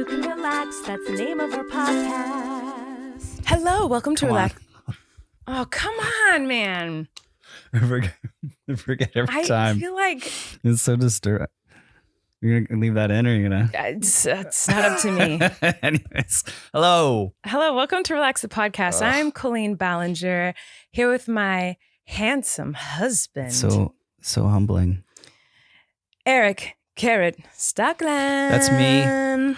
you can relax. That's the name of our podcast. Hello, welcome to Come Relax. Oh, come on, man. I forget every time. I feel like It's so disturbing. You're going to leave that in or you're going to? it's not up to me. Anyways, hello. Hello, welcome to Relax the Podcast. Ugh. I'm Colleen Ballinger, here with my handsome husband. So humbling. Erik Carrot Stockland. That's me.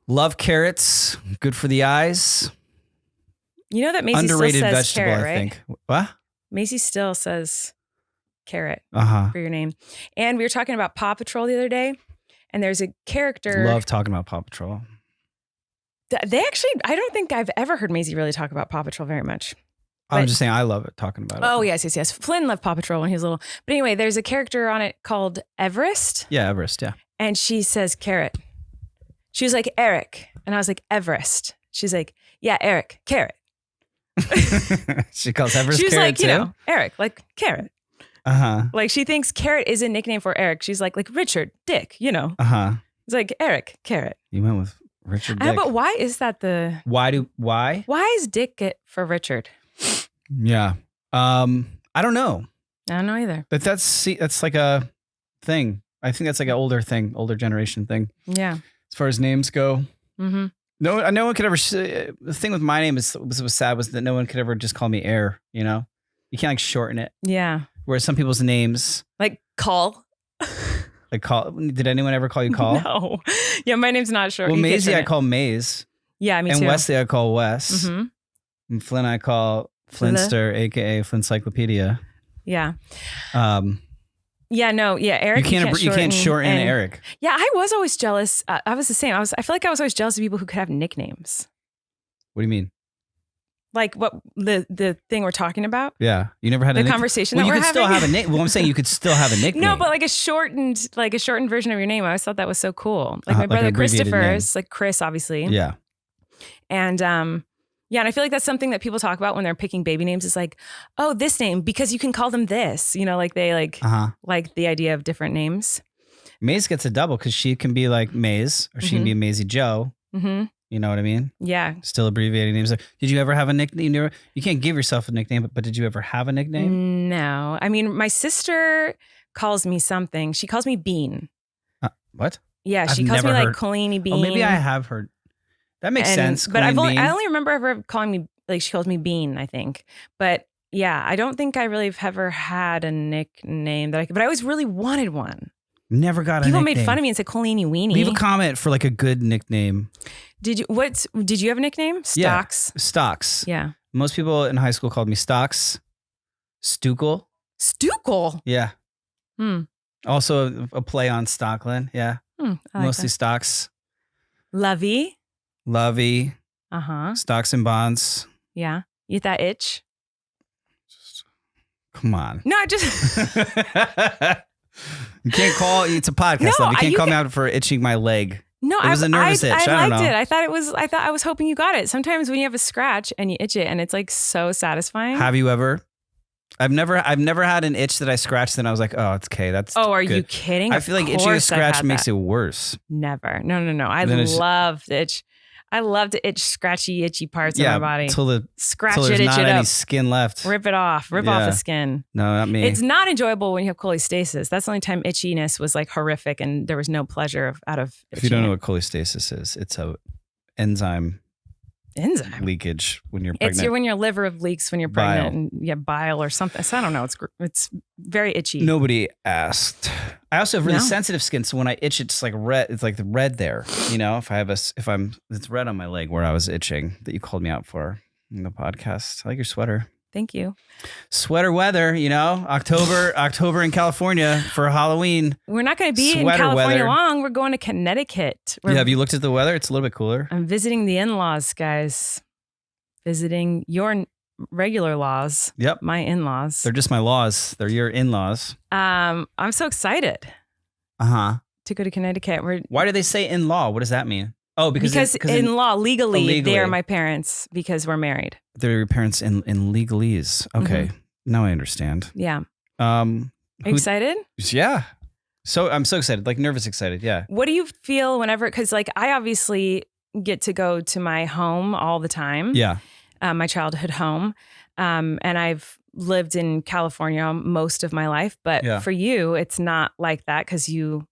Love carrots. Good for the eyes. You know that Macy Underrated still says vegetable, carrot, I right? think. What? Macy still says carrot Uh-huh. for your name. And we were talking about Paw Patrol the other day, and there's a character. Love talking about Paw Patrol. They actually, I don't think I've ever heard Maisie really talk about Paw Patrol very much. I'm But- just saying I love it talking about it. Oh, yes. Flynn loved Paw Patrol when he was little. But anyway, there's a character on it called Everest, Yeah, Everest, yeah. and she says carrot. She was like, Erik. And I was like, Everest. She's like, yeah, Erik, carrot. She calls Everest She was carrot like, too? you know, Erik, like carrot. Uh-huh. Like she thinks carrot is a nickname for Erik. She's like Richard, Dick, you know. Uh-huh. It's like Erik, carrot. You went with Richard I know, Dick. but why is that Why? why is Dick it for Richard? Yeah. I don't know. I don't know either. But that's like a thing. I think that's like an older generation thing. Yeah. As far as names go. Mm-hmm. No one could ever. The thing with my name was sad was that no one could ever just call me Air. You know, you can't like shorten it. Yeah. Whereas some people's names, Like call. like call. Did anyone ever call you Call? No. Yeah, my name's not short. Well, You can't Maisie, shorten I it. call Maze, Yeah, me and too. Wesley, I call Wes, Mm-hmm. and Flynn, I call Flinster, aka Flintcyclopedia. Yeah. Um, Yeah, no, yeah, Erik. you can't shorten and- Erik. Yeah, I was always jealous. I was the same. I feel like I was always jealous of people who could have nicknames. What do you mean? Like what the thing we're talking about? Yeah, you never had The a conversation Well, that you we're could still having? have a name. Well, I'm saying you could still have a nickname. No, but like a shortened version of your name. I always thought that was so cool. Like my Like brother an abbreviated Christopher name. is like Chris, obviously. Yeah. And yeah, and I feel like that's something that people talk about when they're picking baby names. Is like, oh, this name because you can call them this. You know, like they like the idea of different names. Maze gets a double because she can be like Maze or she can be Maisie Joe. Mm-hmm. You know what I mean? Yeah. Still abbreviating names. Did you ever have a nickname? You can't give yourself a nickname, but did you ever have a nickname? No, I mean my sister calls me something. She calls me Bean. What? Yeah, I've she calls me never like heard- Colleen Bean. Oh, maybe I have heard. That makes sense. But I Colleen Bean. only remember her calling me like she calls me Bean, I think. But yeah, I don't think I really have ever had a nickname that but I always really wanted one. Never got a People nickname. made fun of me and said Colleeny Weenie. Leave a comment for like a good nickname. Did you have a nickname? Stocks. Yeah. Stocks. Yeah. Most people in high school called me Stocks. Stukel. Stukel. Yeah. Hmm. Also a play on Stockland. Yeah. I like Mostly that. Stocks. Lovey. Lovey. Uh-huh. Stocks and bonds. Yeah. You get that itch? Come on. No, I just You can't call. It's a podcast. No, love. You can't you call me can- out for itching my leg. No, It was a nervous itch. I don't liked know. it. I thought I was hoping you got it. Sometimes when you have a scratch and you itch it and it's like so satisfying. Have you ever? I've never had an itch that I scratched and I was like, oh, it's okay. That's Are good. you kidding? I feel like itching a scratch makes it worse. Never. No. I Then it's- love to itch. I love to itch scratchy, itchy parts of my body. Till Scratch there's it, itch not it any up, skin left. rip it off, rip off Yeah. the skin. No, not me. It's not enjoyable when you have cholestasis. That's the only time itchiness was like horrific and there was no pleasure out of itching. If you don't know what cholestasis is, it's a enzyme enzyme. leakage when you're pregnant. It's when your liver leaks when you're Bile. pregnant and you have bile or something. So I don't know. It's very itchy. Nobody asked. I also have really No. sensitive skin, so when I itch, it's like red. It's like the red there. You know, it's red on my leg where I was itching that you called me out for in the podcast. I like your sweater. Thank you. Sweater weather, you know, October in California for Halloween. We're not going to be in Sweater California weather. long. We're going to Connecticut. Yeah, have you looked at the weather? It's a little bit cooler. I'm visiting the in-laws, guys. Visiting your regular laws. Yep. My in-laws. They're just my laws. They're your in-laws. I'm so excited Uh-huh. to go to Connecticut. Why do they say in-law? What does that mean? Oh, because in law, legally, they legally. are my parents because we're married. they're your parents in legalese. Okay. Now I understand. Yeah. Are you excited? Yeah. So I'm so excited, like nervous excited. Yeah. What do you feel whenever, because like I obviously get to go to my home all the time. Yeah. My childhood home. And I've lived in California most of my life, but for you, it's not like that because your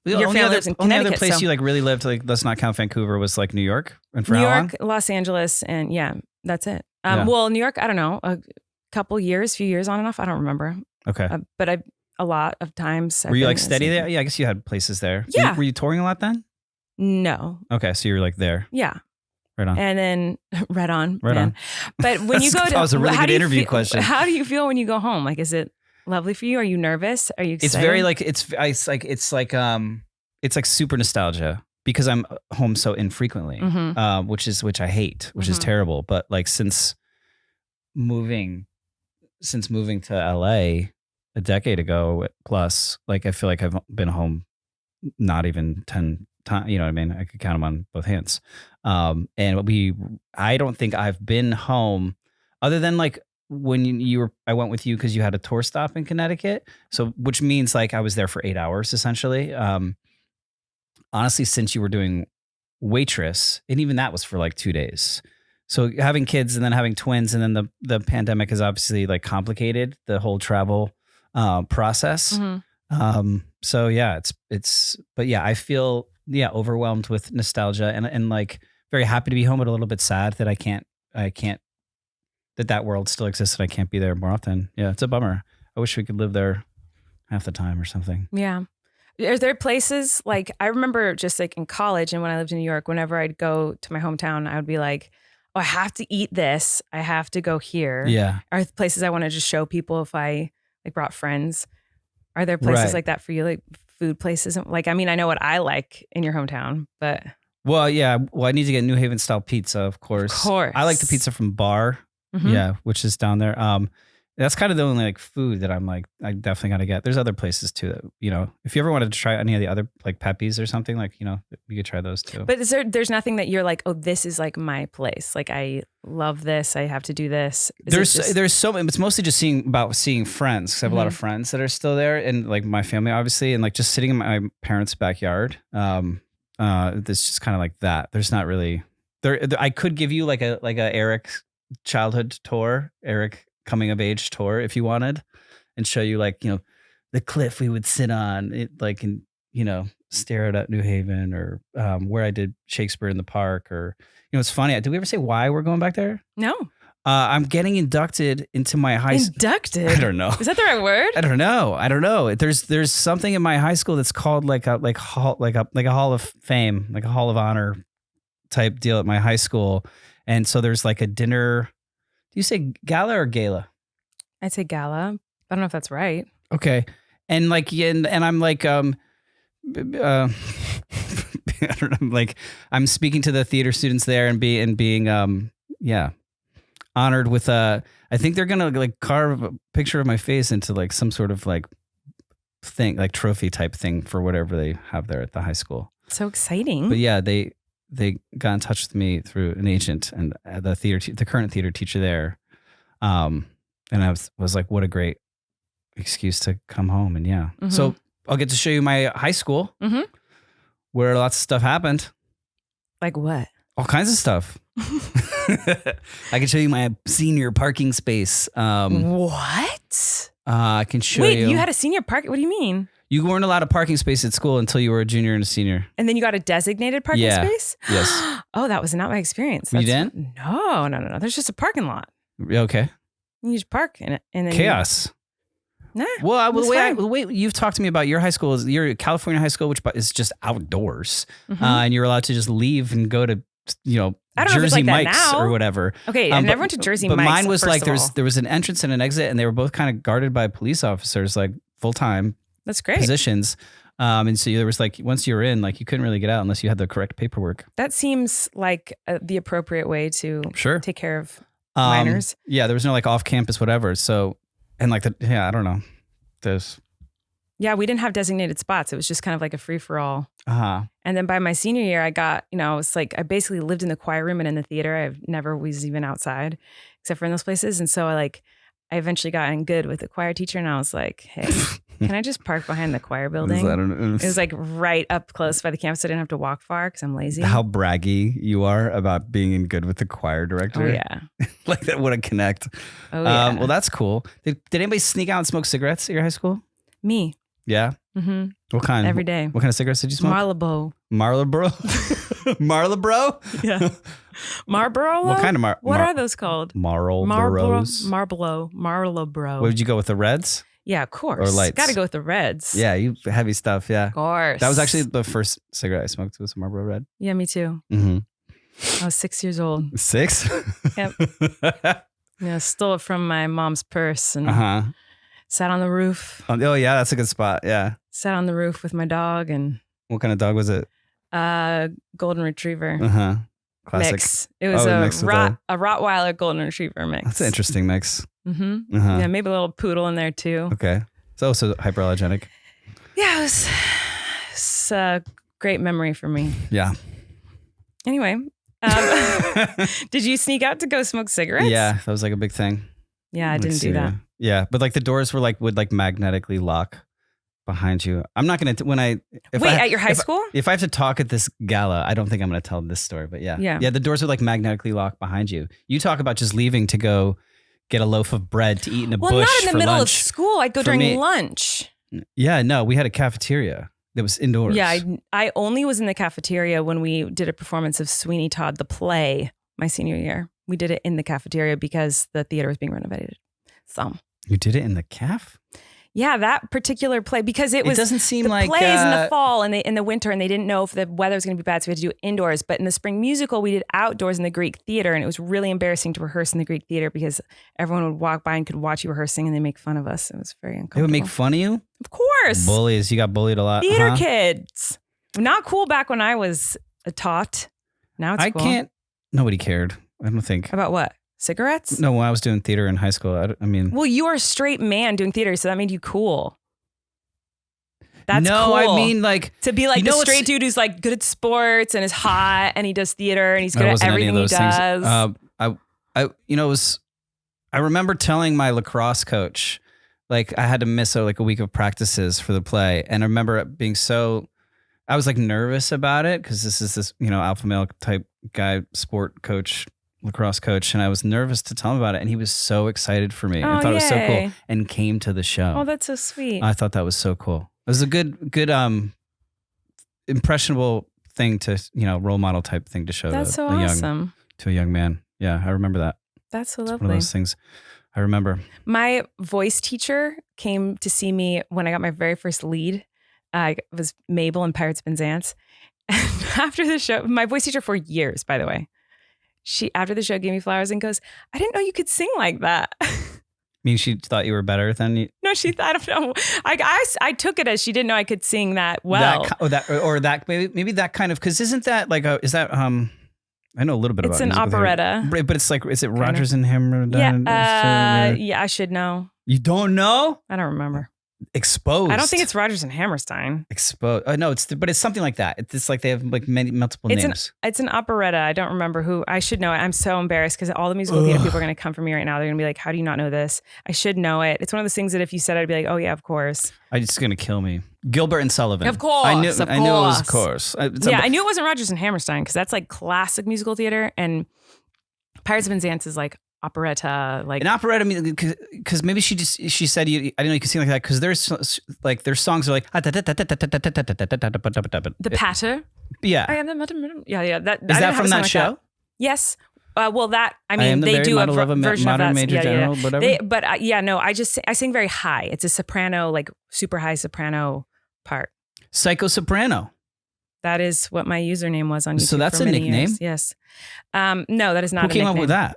family lives in Connecticut. Only other place you like really lived, like let's not count Vancouver, was like New York. And for New how York, long? Los Angeles, and that's it. Well, New York, I don't know, a few years on and off. I don't remember. Okay. But a lot of times. Were you like steady there? Yeah, I guess you had places there. Yeah. Were you touring a lot then? No. Okay, so you were like there. Yeah. Right on. And then right on. Right on. But when you go to, that was a really good interview question. How do you feel when you go home? Like, is it lovely for you? Are you nervous? Are you excited? It's very like it's like super nostalgia because I'm home so infrequently, which I hate, which is terrible. But like since moving to LA a decade ago plus, like I feel like I've been home not even 10 times. You know what I mean? I could count them on both hands. And I don't think I've been home other than like when I went with you because you had a tour stop in Connecticut. So, which means like I was there for 8 hours essentially. Honestly, since you were doing waitress, and even that was for like 2 days. So having kids and then having twins, and then the pandemic has obviously like complicated the whole travel process. So yeah, but yeah, I feel overwhelmed with nostalgia and like very happy to be home, but a little bit sad that I can't that world still exists and I can't be there more often. Yeah, it's a bummer. I wish we could live there half the time or something. Yeah. Are there places like I remember just like in college and when I lived in New York, whenever I'd go to my hometown, I would be like, oh, I have to eat this. I have to go here. Yeah. Are there places I want to just show people if I like brought friends? Are there places like that for you? Like food places? Like, I mean, I know what I like in your hometown, but. Well, yeah. Well, I need to get New Haven style pizza, of course. Of course. I like the pizza from Bar. Yeah, which is down there. That's kind of the only like food that I'm like, I definitely got to get. There's other places too that, you know, if you ever wanted to try any of the other like Pepe's or something, like, you know, you could try those too. But there's nothing that you're like, oh, this is like my place. Like I love this. I have to do this. There's so it's mostly just seeing friends because I have a lot of friends that are still there and like my family obviously, and like just sitting in my parents' backyard. It's just kind of like that. There's not really there. I could give you like a Erik childhood tour, Erik coming of age tour if you wanted, and show you like, you know, the cliff we would sit on it, like, and, you know, stare at New Haven or where I did Shakespeare in the Park, or, you know, it's funny. Did we ever say why we're going back there? No. I'm getting inducted into my high school. Inducted? I don't know. Is that the right word? I don't know. There's something in my high school that's called like a hall of fame, like a hall of honor type deal at my high school. And so there's like a dinner. Do you say gala or gala? I'd say gala. I don't know if that's right. Okay. And like, and I'm like, I don't know, like I'm speaking to the theater students there and being honored with I think they're going to like carve a picture of my face into like some sort of like thing, like trophy type thing for whatever they have there at the high school. So exciting. But yeah, they got in touch with me through an agent and the current theater teacher there. And I was like, what a great excuse to come home. And yeah. So I'll get to show you my high school where lots of stuff happened. Like what? All kinds of stuff. I can show you my senior parking space. What? I can show you. Wait, you had a senior park? What do you mean? You weren't allowed a parking space at school until you were a junior and a senior. And then you got a designated parking space? Yes. Oh, that was not my experience. You didn't? No. There's just a parking lot. Okay. You just park in it. And then chaos. Nah. Well, the way you've talked to me about your high school is your California high school, which is just outdoors. And you're allowed to just leave and go to, you know, Jersey Mike's or whatever. Okay, I never went to Jersey Mike's. But mine was like there was an entrance and an exit, and they were both kind of guarded by police officers, like full time. That's great. Positions. And so there was like, once you were in, like you couldn't really get out unless you had the correct paperwork. That seems like the appropriate way to take care of minors. Yeah, there was no like off campus, whatever. So, and like I don't know. Yeah, we didn't have designated spots. It was just kind of like a free for all. And then by my senior year, I got, you know, I was like, I basically lived in the choir room and in the theater. I've never was even outside except for in those places. And so I eventually got in good with the choir teacher and I was like, hey, Can I just park behind the choir building? I don't know. It was like right up close by the campus. I didn't have to walk far because I'm lazy. How braggy you are about being in good with the choir director. Oh, yeah. Like that wouldn't connect. Oh, yeah. Well, that's cool. Did anybody sneak out and smoke cigarettes at your high school? Me. Yeah? Mm-hmm. What kind? Every day. What kind of cigarettes did you smoke? Marlboro. Marlboro? Marlboro? Yeah. Marlboro? What kind of What are those called? Marlboros? Marlboro. What did you go with, the reds? Yeah, of course. Or lights? Got to go with the reds. Yeah, you heavy stuff, yeah. Of course. That was actually the first cigarette I smoked, was a Marlboro Red. Yeah, me too. Mm-hmm. I was 6 years old. 6? Yep. Yeah, stole it from my mom's purse and Uh-huh. sat on the roof. Oh, yeah, that's a good spot, yeah. Sat on the roof with my dog and What kind of dog was it? golden retriever Uh-huh. Classic. mix. It was mixed with a Rottweiler golden retriever mix. That's an interesting mix. Mm-hmm. Uh-huh. Yeah, maybe a little poodle in there too. Okay. It's also hyperallergenic. Yeah, it's a great memory for me. Yeah. Anyway, did you sneak out to go smoke cigarettes? Yeah, that was like a big thing. Yeah, I Like, didn't do that. Yeah, but like the doors were like, would like magnetically lock behind you. I'm not going to, At your high school? If I have to talk at this gala, I don't think I'm going to tell this story, but yeah. Yeah. Yeah, the doors are like magnetically locked behind you. You talk about just leaving to go get a loaf of bread to eat in a bush Well, not in the for middle lunch. of school. I'd go For during me- lunch. Yeah, no, we had a cafeteria that was indoors. Yeah, I only was in the cafeteria when we did a performance of Sweeney Todd, the play, my senior year. We did it in the cafeteria because the theater was being renovated. So, You did it in the caf? yeah, that particular play, because it was doesn't seem the like plays in the fall and in the winter, and they didn't know if the weather was going to be bad, so we had to do it indoors. But in the spring musical, we did outdoors in the Greek theater, and it was really embarrassing to rehearse in the Greek theater because everyone would walk by and could watch you rehearsing, and they make fun of us. It was very uncomfortable. They would make fun of you? Of course, Bullies. You got bullied a lot. theater kids. Not cool back when I was a tot. Now it's cool. Nobody cared. I don't think. About what? Cigarettes? No, when I was doing theater in high school, I mean. Well, you are a straight man doing theater, so that made you cool. That's no, cool. I mean like to be like you the know straight dude who's like good at sports and is hot and he does theater and he's good at everything he does. I remember telling my lacrosse coach, like I had to miss like a week of practices for the play, and I remember it being I was like nervous about it because this is alpha male type guy, sport coach, lacrosse coach, and I was nervous to tell him about it, and he was so excited for me and thought it was so cool and came to the show. Oh, that's so sweet. I thought that was so cool. It was a good impressionable thing to, role model type thing to show that's to a young man. Yeah, I remember that. That's so it's lovely. one of those things I remember. My voice teacher came to see me when I got my very first lead. I was Mabel in Pirates, Penzance. And after the show, my voice teacher for years, by the way, she, after the show, gave me flowers and goes, "I didn't know you could sing like that." I mean, she thought you were better than you. No, she thought, I don't know. I took it as she didn't know I could sing that well. Maybe that kind of, because isn't that like I know a little bit about it. It's an operetta. But it's like, is it Rodgers and Hammerstein? Yeah, I should know. You don't know? I don't remember. Exposed. I don't think it's Rodgers and Hammerstein. Exposed. No, but it's something like that. It's like they have like multiple names. It's an operetta. I don't remember who. I should know it. I'm so embarrassed because all the musical theater people are going to come for me right now. They're going to be like, "How do you not know this?" I should know it. It's one of those things that if you said, I'd be like, "Oh yeah, of course." It's going to kill me. Gilbert and Sullivan. Of course. I knew it was of course. I knew it wasn't Rodgers and Hammerstein because that's like classic musical theater, and Pirates of Penzance is like operetta, like an operetta. I mean, because maybe she said I didn't know you could sing like that because their songs are like the patter. Yeah, I am the yeah. That is that from that show? That. Yes. Well, they do a version modern of that. Major General, whatever. I sing very high. It's a soprano, like super high soprano part. Psycho soprano. That is what my username was on YouTube. So that's for a many nickname? Years. Yes. No, that is not. Who came up with that?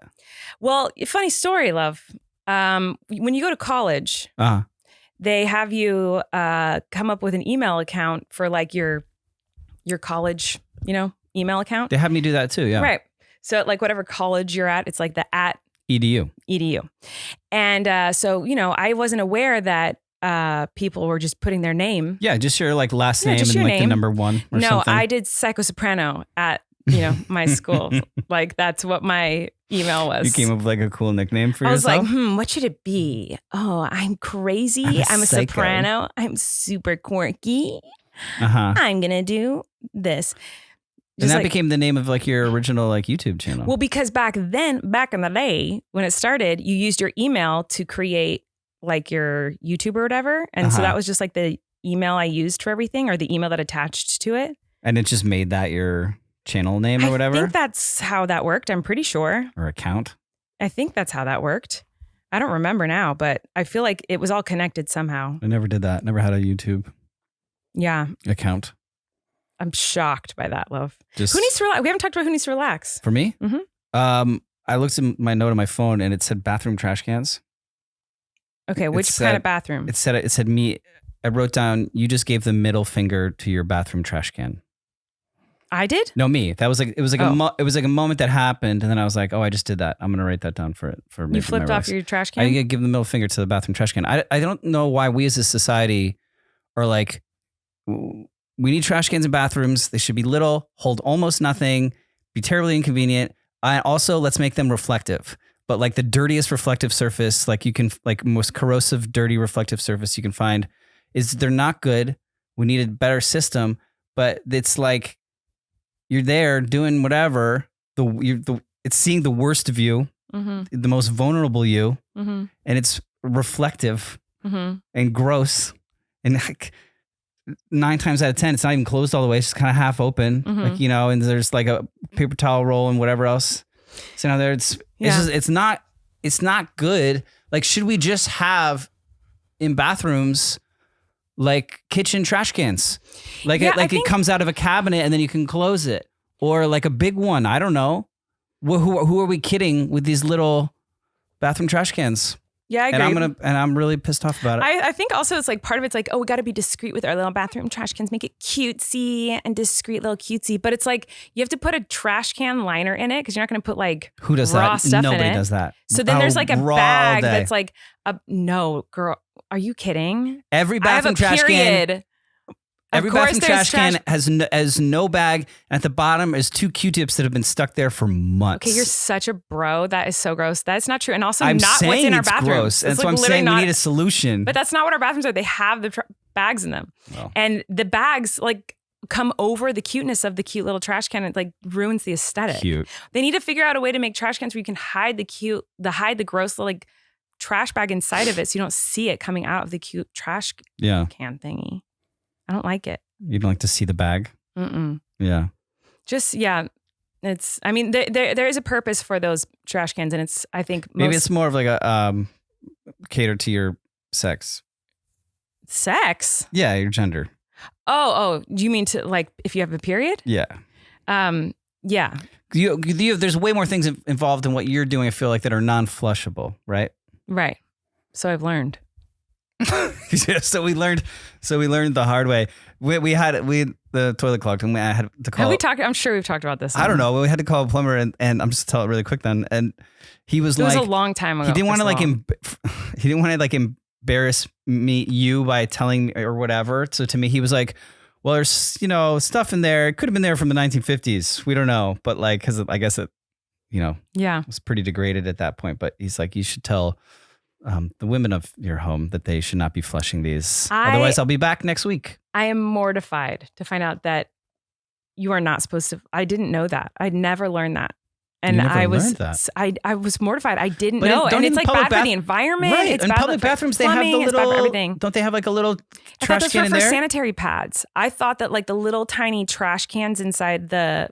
Well, funny story, love. When you go to college, they have you come up with an email account for like your college, email account. They have me do that too. Yeah. Right. So like whatever college you're at, it's like the @edu. And so, I wasn't aware that people were just putting their name. Yeah, just your like last name and your like name. the number one or no, something. I did psycho soprano at my school. Like that's what my email was. You came up with like a cool nickname for I was yourself? like, what should it be? Oh, I'm crazy. I'm a psycho. soprano. I'm super quirky. Uh-huh. I'm going to do this. And that became the name of like your original like YouTube channel. Well, because back in the day when it started, you used your email to create like your YouTube or whatever. And so that was just like the email I used for everything, or the email that attached to it. And it just made that your channel name or whatever? I think that's how that worked. I'm pretty sure. Or account? I think that's how that worked. I don't remember now, but I feel like it was all connected somehow. I never did that. Never had a YouTube account. I'm shocked by that, love. Who Just needs to relax? We haven't talked about who needs to relax. for me? Mm-hmm. I looked at my note on my phone and it said bathroom trash cans. Okay, which kind of bathroom? It said me. I wrote down, you just gave the middle finger to your bathroom trash can. I did? No, me. That was like it was like a moment that happened, and then I was like, oh, I just did that. I'm gonna write that down for you flipped off your trash can. I give the middle finger to the bathroom trash can. I don't know why we as a society are like, we need trash cans in bathrooms. They should be little, hold almost nothing, be terribly inconvenient. Also, let's make them reflective. But like the dirtiest reflective surface, like you can, like most corrosive, dirty reflective surface you can find, is they're not good. We need a better system. But it's like you're there doing whatever. It's seeing the worst of you, the most vulnerable you, and it's reflective and gross. And like 9 times out of 10, it's not even closed all the way. It's just kind of half open, like, and there's like a paper towel roll and whatever else. So now there, it's not good. Like, should we just have in bathrooms like kitchen trash cans, like it comes out of a cabinet and then you can close it, or like a big one? I don't know. Who are we kidding with these little bathroom trash cans? Yeah, I agree. And I'm really pissed off about it. I think also it's like part of it's like, oh, we got to be discreet with our little bathroom trash cans, make it cutesy and discreet, little cutesy. But it's like you have to put a trash can liner in it because you're not going to put like who does raw that? stuff Nobody in it. does that. So then there's like a bag that's like no, girl. Are you kidding? Every bathroom trash can. Every bathroom trash can has no bag, and at the bottom is 2 Q-tips that have been stuck there for months. Okay, you're such a bro. That is so gross. That's not true. And also I'm not what's in our bathrooms. Gross. That's why I'm saying we need a solution. But that's not what our bathrooms are. They have the bags in them. Oh. And the bags like come over the cuteness of the cute little trash can. It like ruins the aesthetic. Cute. They need to figure out a way to make trash cans where you can hide the gross like trash bag inside of it so you don't see it coming out of the cute trash can thingy. I don't like it. You don't like to see the bag? Mm-mm. Yeah. Just, it's, I mean, there is a purpose for those trash cans, and it's, I think, maybe it's more of like a cater to your sex. Sex? Yeah, your gender. Oh, do you mean to like if you have a period? Yeah. Yeah. There's way more things involved in what you're doing, I feel like, that are non-flushable, right? Right. So I've learned. Yeah, so we learned the hard way. We had the toilet clogged, and I had to call. Have we talked? I'm sure we've talked about this. I don't know. We had to call a plumber, and I'm just tell it really quick then. And he was it like, was a long time ago. He didn't want to like embarrass you by telling me or whatever. So to me, he was like, well, there's stuff in there. It could have been there from the 1950s. We don't know, but like, because I guess it, was pretty degraded at that point. But he's like, you should tell the women of your home that they should not be flushing these. Otherwise, I'll be back next week. I am mortified to find out that you are not supposed to. I didn't know that. I'd never learned that. And I was mortified. I didn't know. And it's like bad for the environment. Right. It's in bad public bathrooms, they have the little, everything. Don't they have like a little trash can in there? For sanitary pads. I thought that like the little tiny trash cans inside the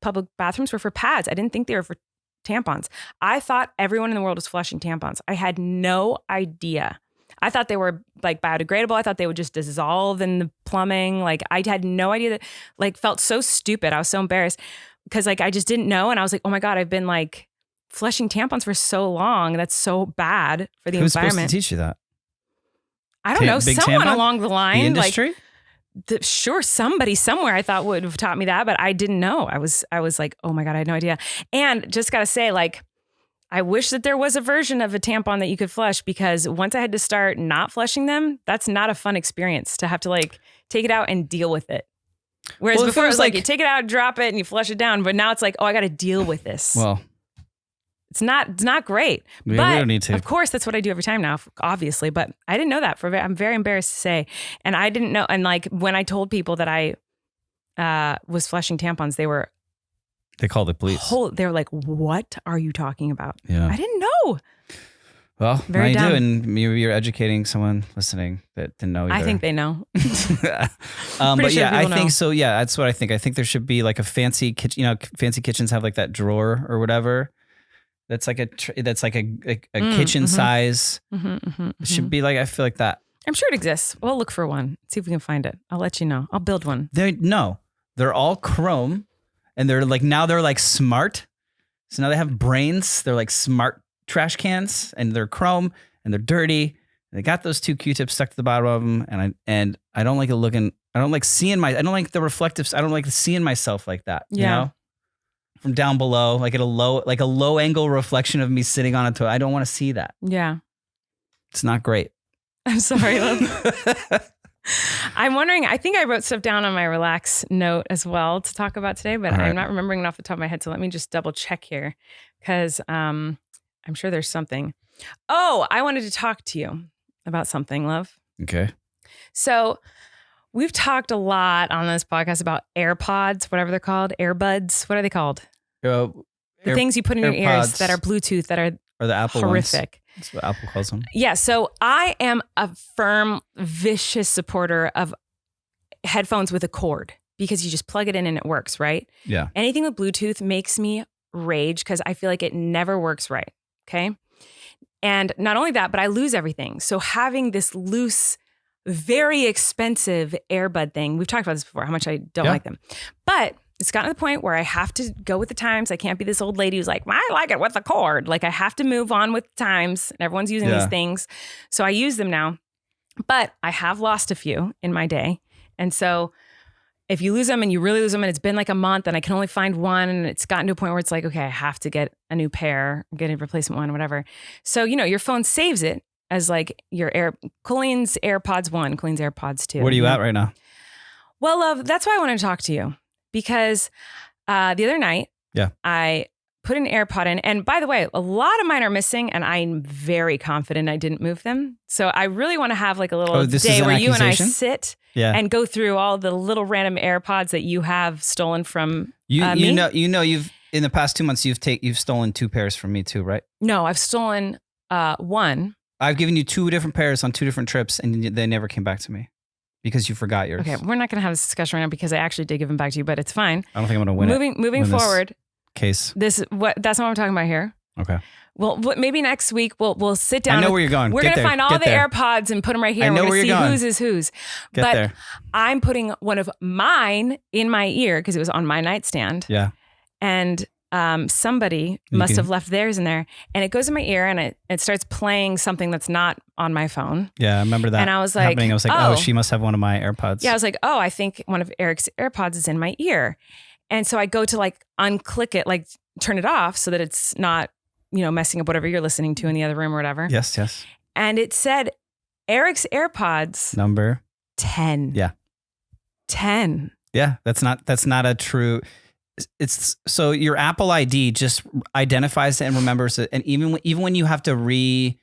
public bathrooms were for pads. I didn't think they were for tampons. I thought everyone in the world was flushing tampons. I had no idea. I thought they were like biodegradable. I thought they would just dissolve in the plumbing. Like I had no idea that, like, felt so stupid. I was so embarrassed because like I just didn't know. And I was like, oh my God, I've been like flushing tampons for so long. That's so bad for the environment. Who's supposed to teach you that? I don't know. Someone along the line. The industry? Like, sure, somebody somewhere I thought would have taught me that, but I didn't know. I was like, oh my God, I had no idea. And just gotta say, like, I wish that there was a version of a tampon that you could flush, because once I had to start not flushing them, that's not a fun experience to have to like take it out and deal with it. Whereas Well, if before it it was was like like- you take it out, drop it, and you flush it down. But now it's like, oh, I got to deal with this. Well, It's not great. we But don't need to. of course, that's what I do every time now, obviously. But I didn't know that. I'm very embarrassed to say. And I didn't know. And like when I told people that I was flushing tampons, they were They call the police. they were like, "What are you talking about?" Yeah. I didn't know. Well, Very now you dumb. do, and maybe you're educating someone listening that didn't know either. I think they know. But sure yeah, I people think know. so. Yeah, that's what I think. I think there should be like a fancy kitchen. You know, fancy kitchens have like that drawer or whatever. That's like a kitchen size. It should be like, I feel like that. I'm sure it exists. We'll look for one. See if we can find it. I'll let you know. I'll build one. They're all chrome, and they're like smart. So now they have brains. They're like smart trash cans, and they're chrome, and they're dirty. They got those 2 Q-tips stuck to the bottom of them, and I don't like it looking. I don't like seeing I don't like the reflectives. I don't like seeing myself like that. You Yeah. know, from down below, like at a low angle reflection of me sitting on a toilet. I don't want to see that. Yeah. It's not great. I'm sorry, love. I'm wondering, I think I wrote stuff down on my relax note as well to talk about today, but All right. I'm not remembering it off the top of my head. So let me just double check here because I'm sure there's something. Oh, I wanted to talk to you about something, love. Okay. So we've talked a lot on this podcast about AirPods, whatever they're called, AirBuds. What are they called? The things you put in your ears AirPods. that are Bluetooth that are Or the Apple horrific. ones. That's what Apple calls them. Yeah, so I am a firm, vicious supporter of headphones with a cord because you just plug it in and it works, right? Yeah. Anything with Bluetooth makes me rage because I feel like it never works right, okay? And not only that, but I lose everything. So having this loose, very expensive AirBud thing, we've talked about this before, how much I don't like them. But it's gotten to the point where I have to go with the times. I can't be this old lady who's like, I like it with the cord. Like I have to move on with the times. Everyone's using these things. So I use them now. But I have lost a few in my day. And so if you lose them and you really lose them and it's been like a month and I can only find one and it's gotten to a point where it's like, okay, I have to get a new pair, get a replacement one, whatever. So, you know, your phone saves it as like Colleen's AirPods 1, Colleen's AirPods 2. Where are you at right now? Well, love, that's why I wanted to talk to you because the other night I put an AirPod in. And by the way, a lot of mine are missing and I'm very confident I didn't move them. So I really want to have like a little day where you and I sit and go through all the little random AirPods that you have stolen from me. You've in the past 2 months you've stolen 2 pairs from me too, right? No, I've stolen one. I've given you 2 different pairs on 2 different trips, and they never came back to me because you forgot yours. Okay, we're not going to have this discussion right now because I actually did give them back to you, but it's fine. I don't think I'm going to win Moving forward, case. that's not what I'm talking about here. Okay. Well, maybe next week we'll sit down. I know where you're going. We're going to find all the AirPods and put them right here. And we're going to see whose is whose. Get there. I'm putting one of mine in my ear because it was on my nightstand. Yeah. And somebody must have left theirs in there, and it goes in my ear, and it starts playing something that's not on my phone. Yeah, I remember that. And I was like, oh, she must have one of my AirPods. Yeah, I was like, oh, I think one of Eric's AirPods is in my ear. And so I go to like unclick it, like turn it off so that it's not, messing up whatever you're listening to in the other room or whatever. Yes. And it said Eric's AirPods number 10. Yeah. 10. Yeah, that's not a true. It's so your Apple ID just identifies it and remembers it, and even when you have to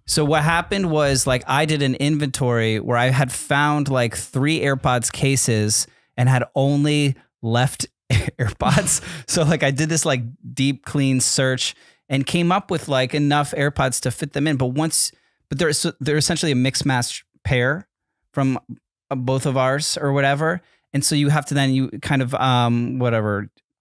So what happened was like I did an inventory where I had found like 3 AirPods cases and had only left AirPods. So like I did this like deep clean search and came up with like enough AirPods to fit them in. But they're essentially a mixed match pair from both of ours or whatever. And so you have to then you kind of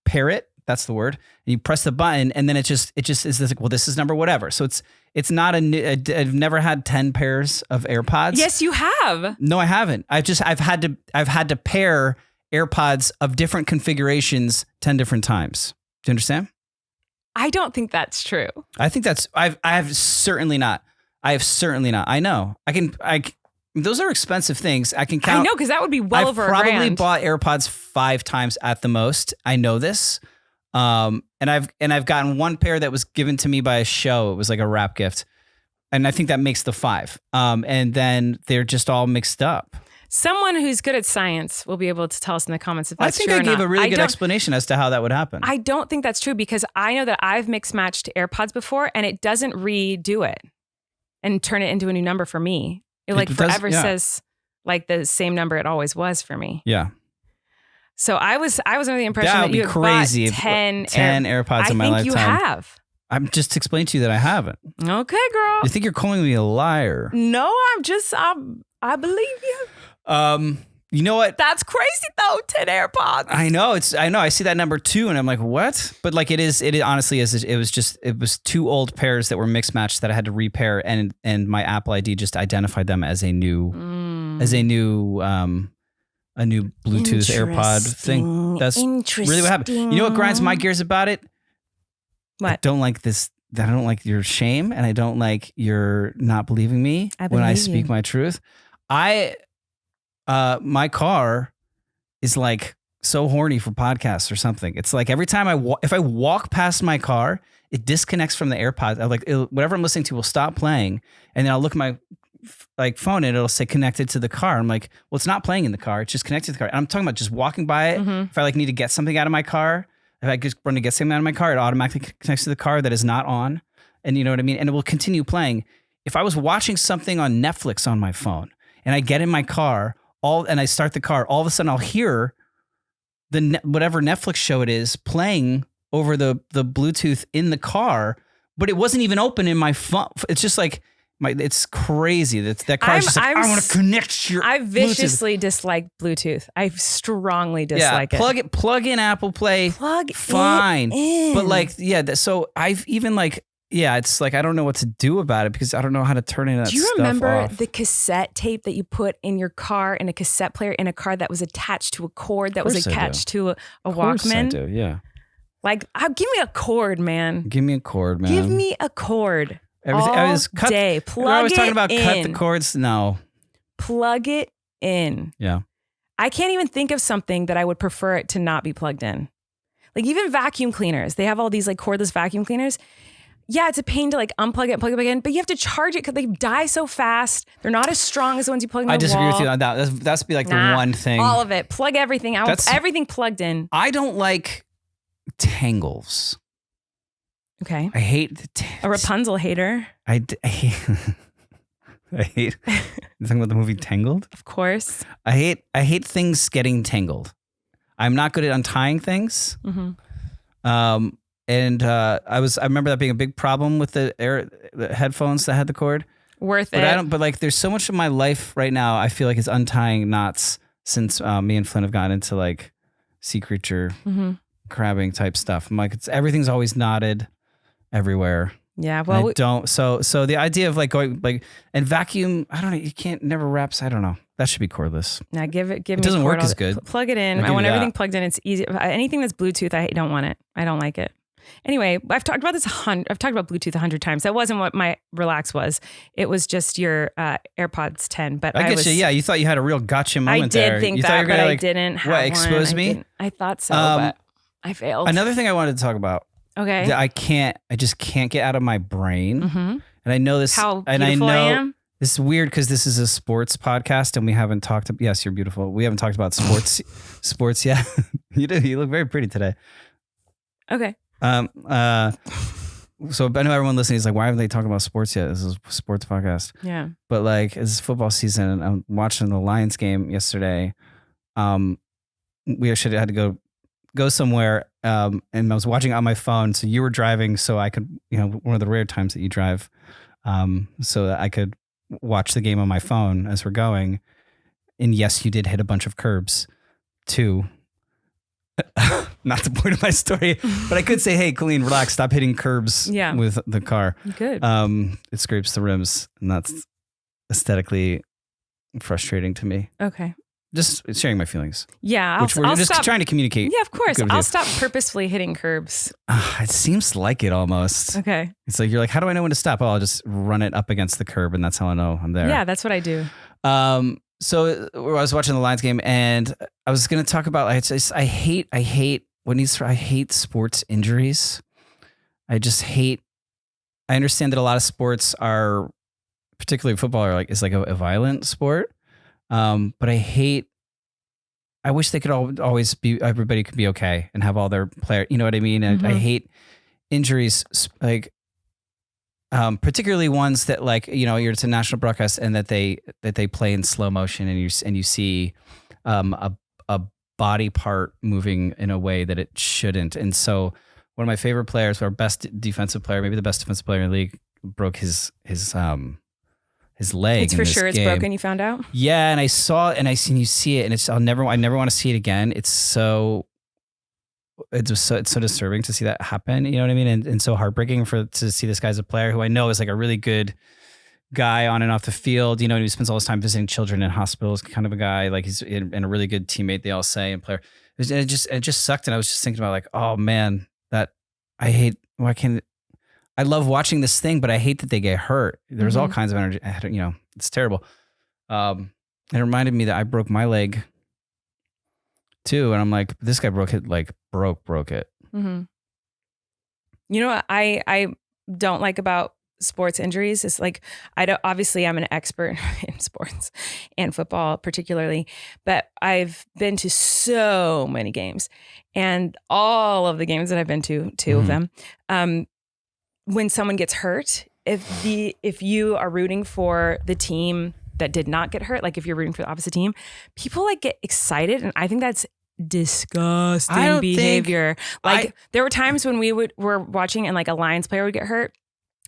pair it. That's the word. And you press the button, and then it just is this like, well, this is number whatever. So it's not I've never had 10 pairs of AirPods. Yes, you have. No, I haven't. I've had to pair AirPods of different configurations 10 different times. Do you understand? I don't think that's true. I think I have certainly not. I know. Those are expensive things. I can count. I know, because that would be well over $1,000. I've probably bought AirPods 5 times at the most. I know this. And I've gotten one pair that was given to me by a show. It was like a wrap gift. And I think that makes the 5. And then they're just all mixed up. Someone who's good at science will be able to tell us in the comments if that's true or not. I think I gave a really good explanation as to how that would happen. I don't think that's true because I know that I've mixed matched AirPods before and it doesn't redo it and turn it into a new number for me. It like forever says like the same number it always was for me. Yeah. So I was under the impression that that you had crazy bought 10 AirPods in my lifetime. I think you have. I'm just explaining to you that I haven't. Okay, girl. You think you're calling me a liar? No, I believe you. You know what? That's crazy though. 10 AirPods. I know. I see that number 2 and I'm like, what? But like it honestly is. It was 2 old pairs that were mixed matched that I had to repair and my Apple ID just identified them as a new Bluetooth AirPod thing. That's really what happened. You know what grinds my gears about it? What? I don't like this. I don't like your shame and I don't like your not believing me when I speak my truth. My car is like so horny for podcasts or something. It's like every time if I walk past my car, it disconnects from the AirPods. Whatever I'm listening to will stop playing, and then I'll look at my phone and it'll say connected to the car. I'm like, well, it's not playing in the car. It's just connected to the car. And I'm talking about just walking by it. If I need to get something out of my car, if I just run to get something out of my car, it automatically connects to the car that is not on. And you know what I mean? And it will continue playing. If I was watching something on Netflix on my phone and I get in my car and I start the car, all of a sudden I'll hear whatever Netflix show it is playing over the Bluetooth in the car, but it wasn't even open in my phone. It's just like it's crazy. That car is just like, I want to connect your I viciously dislike Bluetooth. I strongly dislike it. Plug in Apple Play. Fine. In. But so I've even it's like I don't know what to do about it because I don't know how to turn it. Do you remember the cassette tape that you put in your car in a cassette player in a car that was attached to a cord that was attached to a Walkman? I do, yeah. Like, give me a cord, man. Give me a cord, man. Give me a cord. Everything. All day. Plug it in. I was talking about cut the cords. No. Plug it in. Yeah. I can't even think of something that I would prefer it to not be plugged in. Like even vacuum cleaners. They have all these like cordless vacuum cleaners. Yeah, it's a pain to like unplug it and plug it back in, but you have to charge it because they die so fast. They're not as strong as the ones you plug in the wall. I disagree with you on that. That's be like the one thing. All of it. Plug everything out. Everything plugged in. I don't like tangles. Okay. I hate the tangles. A Rapunzel hater. I hate. You talking about the movie Tangled? Of course. I hate things getting tangled. I'm not good at untying things. Mm-hmm. And I remember that being a big problem with the headphones that had the cord. Worth it. But like there's so much of my life right now I feel like is untying knots since me and Flynn have gotten into like sea creature crabbing type stuff. I'm like everything's always knotted everywhere. Yeah, well, I don't. So the idea of like going like and vacuum, I don't know. You can't never wraps. I don't know. That should be cordless. Now give me. It doesn't work as good. Plug it in. I want everything plugged in. It's easy. Anything that's Bluetooth, I don't want it. I don't like it. Anyway, I've talked about I've talked about Bluetooth 100 times. That wasn't what my relax was. It was just your AirPods 10. But I get you. Yeah, you thought you had a real gotcha moment there. I did think that, but I didn't have one. Expose me? I thought so, but I failed. Another thing I wanted to talk about. Okay. That I just can't get out of my brain. Mm-hmm. And I know this. How beautiful I am? This is weird because this is a sports podcast and we haven't talked. Yes, you're beautiful. We haven't talked about sports yet. You do. You look very pretty today. Okay. So I know everyone listening is like, why haven't they talked about sports yet? This is a sports podcast. Yeah. But like, it's football season and I'm watching the Lions game yesterday. We actually had to go somewhere. And I was watching on my phone. So you were driving so I could, one of the rare times that you drive, so that I could watch the game on my phone as we're going. And yes, you did hit a bunch of curbs too. Not the point of my story, but I could say, hey, Colleen, relax, stop hitting curbs with the car. Good. It scrapes the rims and that's aesthetically frustrating to me. Okay. Just sharing my feelings. Yeah. We're just trying to communicate. Yeah, of course. I'll stop purposefully hitting curbs. It seems like it almost. Okay. It's like, you're like, how do I know when to stop? Oh, I'll just run it up against the curb and that's how I know I'm there. Yeah, that's what I do. So I was watching the Lions game and I was going to talk about, I hate sports injuries. I understand that a lot of sports are, particularly football, is like a violent sport. But I wish they could always be, everybody could be okay and have all their player, you know what I mean? And I hate injuries, like, particularly ones that, like, you know, it's a national broadcast and that they play in slow motion and you see a body part moving in a way that it shouldn't. And so one of my favorite players, our best defensive player, maybe the best defensive player in the league, broke his leg. It's for sure it's broken, you found out? Yeah, and I saw it and you see it and I never want to see it again. It's so disturbing to see that happen. You know what I mean? And so heartbreaking to see this guy as a player who I know is like a really good guy on and off the field. You know, he spends all his time visiting children in hospitals, kind of a guy, like he's and a really good teammate, they all say, and player. It just sucked. And I was just thinking about like, oh man, that I hate, I love watching this thing, but I hate that they get hurt. There's all kinds of energy. You know, it's terrible. It reminded me that I broke my leg too. And I'm like, this guy broke it, like broke it. You know what I don't like about sports injuries is like, obviously I'm an expert in sports and football particularly, but I've been to so many games, and all of the games that I've been to, two of them, when someone gets hurt, if you are rooting for the team that did not get hurt, like if you're rooting for the opposite team, people like get excited, and I think that's disgusting behavior. There were times when were watching and like a Lions player would get hurt,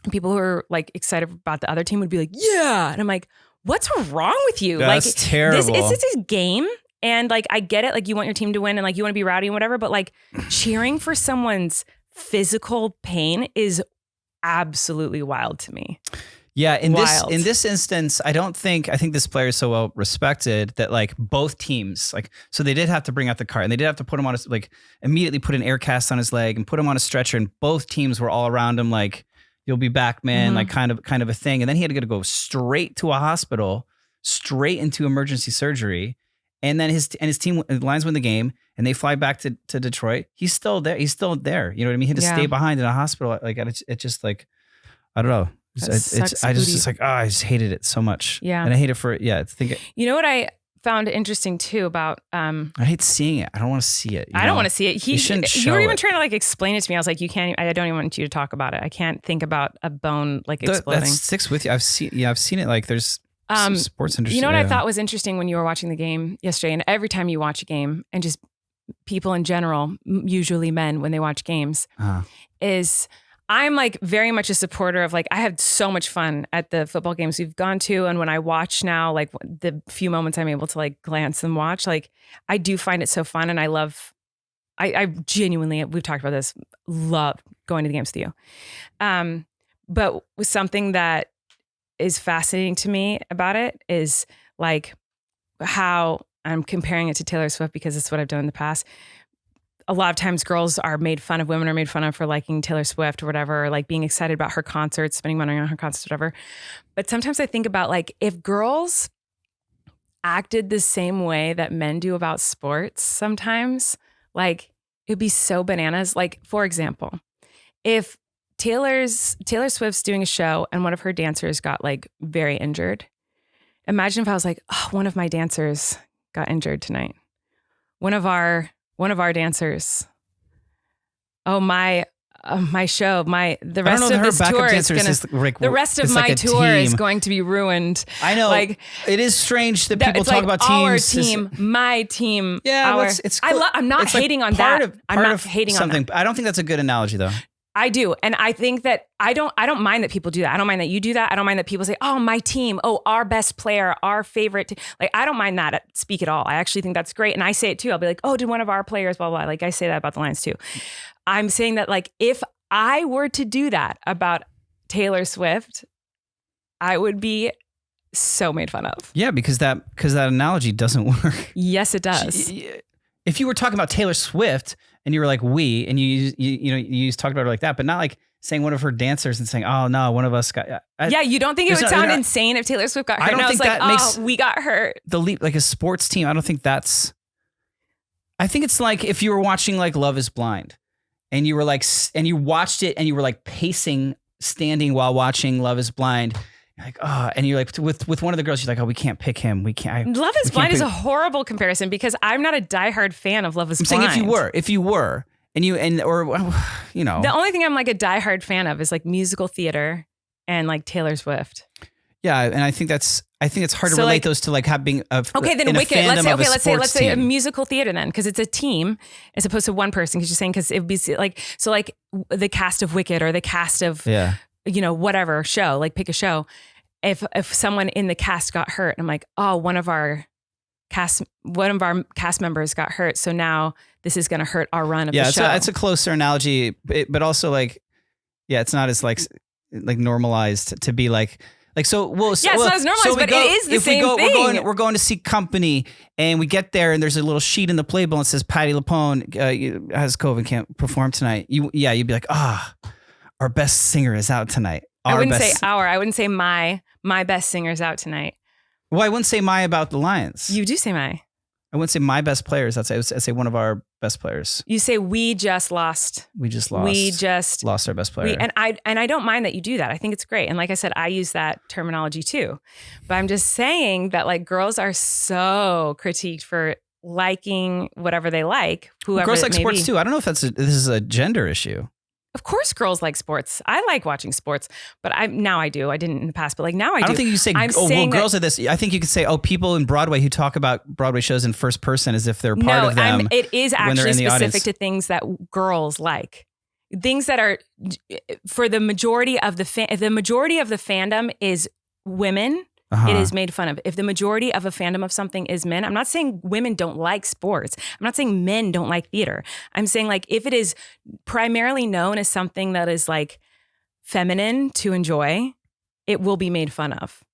and people who were like excited about the other team would be like, yeah, and I'm like, what's wrong with you? That's like terrible. This is a game. And like, I get it. Like you want your team to win and like you want to be rowdy and whatever, but like cheering for someone's physical pain is absolutely wild to me. Yeah, in this instance, I think this player is so well respected that like both teams, like, so they did have to bring out the cart and they did have to put him on immediately put an air cast on his leg and put him on a stretcher, and both teams were all around him like, you'll be back, man, like kind of a thing. And then he had to go straight to a hospital, straight into emergency surgery. And then his team, the Lions win the game, and they fly back to Detroit. He's still there. You know what I mean? He had to stay behind in a hospital. Like it just like, I don't know. I just hated it so much. Yeah. And I hate it you know what I found interesting too about, I hate seeing it. I don't want to see it. I don't want to see it. You were even trying to like explain it to me. I was like, I don't even want you to talk about it. I can't think about a bone like exploding. That sticks with you. I've seen it. Like there's sports industry. You know what I thought was interesting when you were watching the game yesterday, and every time you watch a game, and just people in general, usually men when they watch games, is I'm like very much a supporter of like, I had so much fun at the football games we've gone to. And when I watch now, like the few moments I'm able to like glance and watch, like I do find it so fun. And I genuinely, we've talked about this, love going to the games with you. But something that is fascinating to me about it is like how I'm comparing it to Taylor Swift, because it's what I've done in the past. A lot of times girls are made fun of, women are made fun of for liking Taylor Swift or whatever, or like being excited about her concerts, spending money on her concerts, whatever. But sometimes I think about like, if girls acted the same way that men do about sports sometimes, like it'd be so bananas. Like, for example, if Taylor Swift's doing a show and one of her dancers got like very injured. Imagine if I was like, oh, one of my dancers got injured tonight. One of our dancers. Oh, my show, the rest of this tour is the rest of my tour is going to be ruined. I know. Like, it is strange that people talk about teams. Our team, my team. Yeah, it's cool. I'm not hating on that. I'm not hating on that. I don't think that's a good analogy though. I do. And I think that I don't mind that people do that. I don't mind that you do that. I don't mind that people say, oh, my team, oh, our best player, our favorite. Like, I don't mind that speak at all. I actually think that's great. And I say it too. I'll be like, oh, did one of our players, blah, blah. Like I say that about the Lions too. I'm saying that like, if I were to do that about Taylor Swift, I would be so made fun of. Yeah, because that analogy doesn't work. Yes, it does. If you were talking about Taylor Swift and you were like, we, and you talked about her like that, but not like saying one of her dancers and saying, oh no, one of us got. You don't think it would sound insane if Taylor Swift got hurt? I don't think that makes we got hurt. The leap, like a sports team. I don't think that's. I think it's like if you were watching like Love Is Blind, and you were like, and you watched it, and you were like standing while watching Love Is Blind, You're like, oh, and you're like with one of the girls, you're like, oh, we can't pick him. We can't. Love is Blind is a horrible comparison because I'm not a diehard fan of Love is Blind. I'm saying if you were, and you know, the only thing I'm like a diehard fan of is like musical theater and like Taylor Swift. Yeah, and I think it's hard to relate those to like having okay. Then Wicked. Let's say a musical theater then, because it's a team as opposed to one person. Because you're saying because it would be like the cast of Wicked or the cast of whatever show. Like pick a show. If someone in the cast got hurt, I'm like, oh, one of our cast members got hurt, so now this is going to hurt our run of the show. Yeah, it's a closer analogy, but also like, yeah, it's not as like normalized to be like so. Well, yeah, it's not as normalized, but it is the same thing. We're going to see Company, and we get there, and there's a little sheet in the playbill that says Patti LuPone has COVID, can't perform tonight. You'd be like, our best singer is out tonight. I wouldn't say my best singer's out tonight. Well, I wouldn't say my about the Lions. You do say my. I wouldn't say my best players. I'd say one of our best players. You say we just lost. We just lost our best player. And I don't mind that you do that. I think it's great. And like I said, I use that terminology too. But I'm just saying that like girls are so critiqued for liking whatever they like. Whoever girls like sports too. I don't know if this is a gender issue. Of course, girls like sports. I like watching sports, but now I do. I didn't in the past, but like now I do. I don't think you say, girls are this. I think you could say, people in Broadway who talk about Broadway shows in first person as if they're part of them. It is actually specific to things that girls like. Things that are for the majority of the fandom is women. It is made fun of. If the majority of a fandom of something is men, I'm not saying women don't like sports. I'm not saying men don't like theater. I'm saying like if it is primarily known as something that is like feminine to enjoy, it will be made fun of.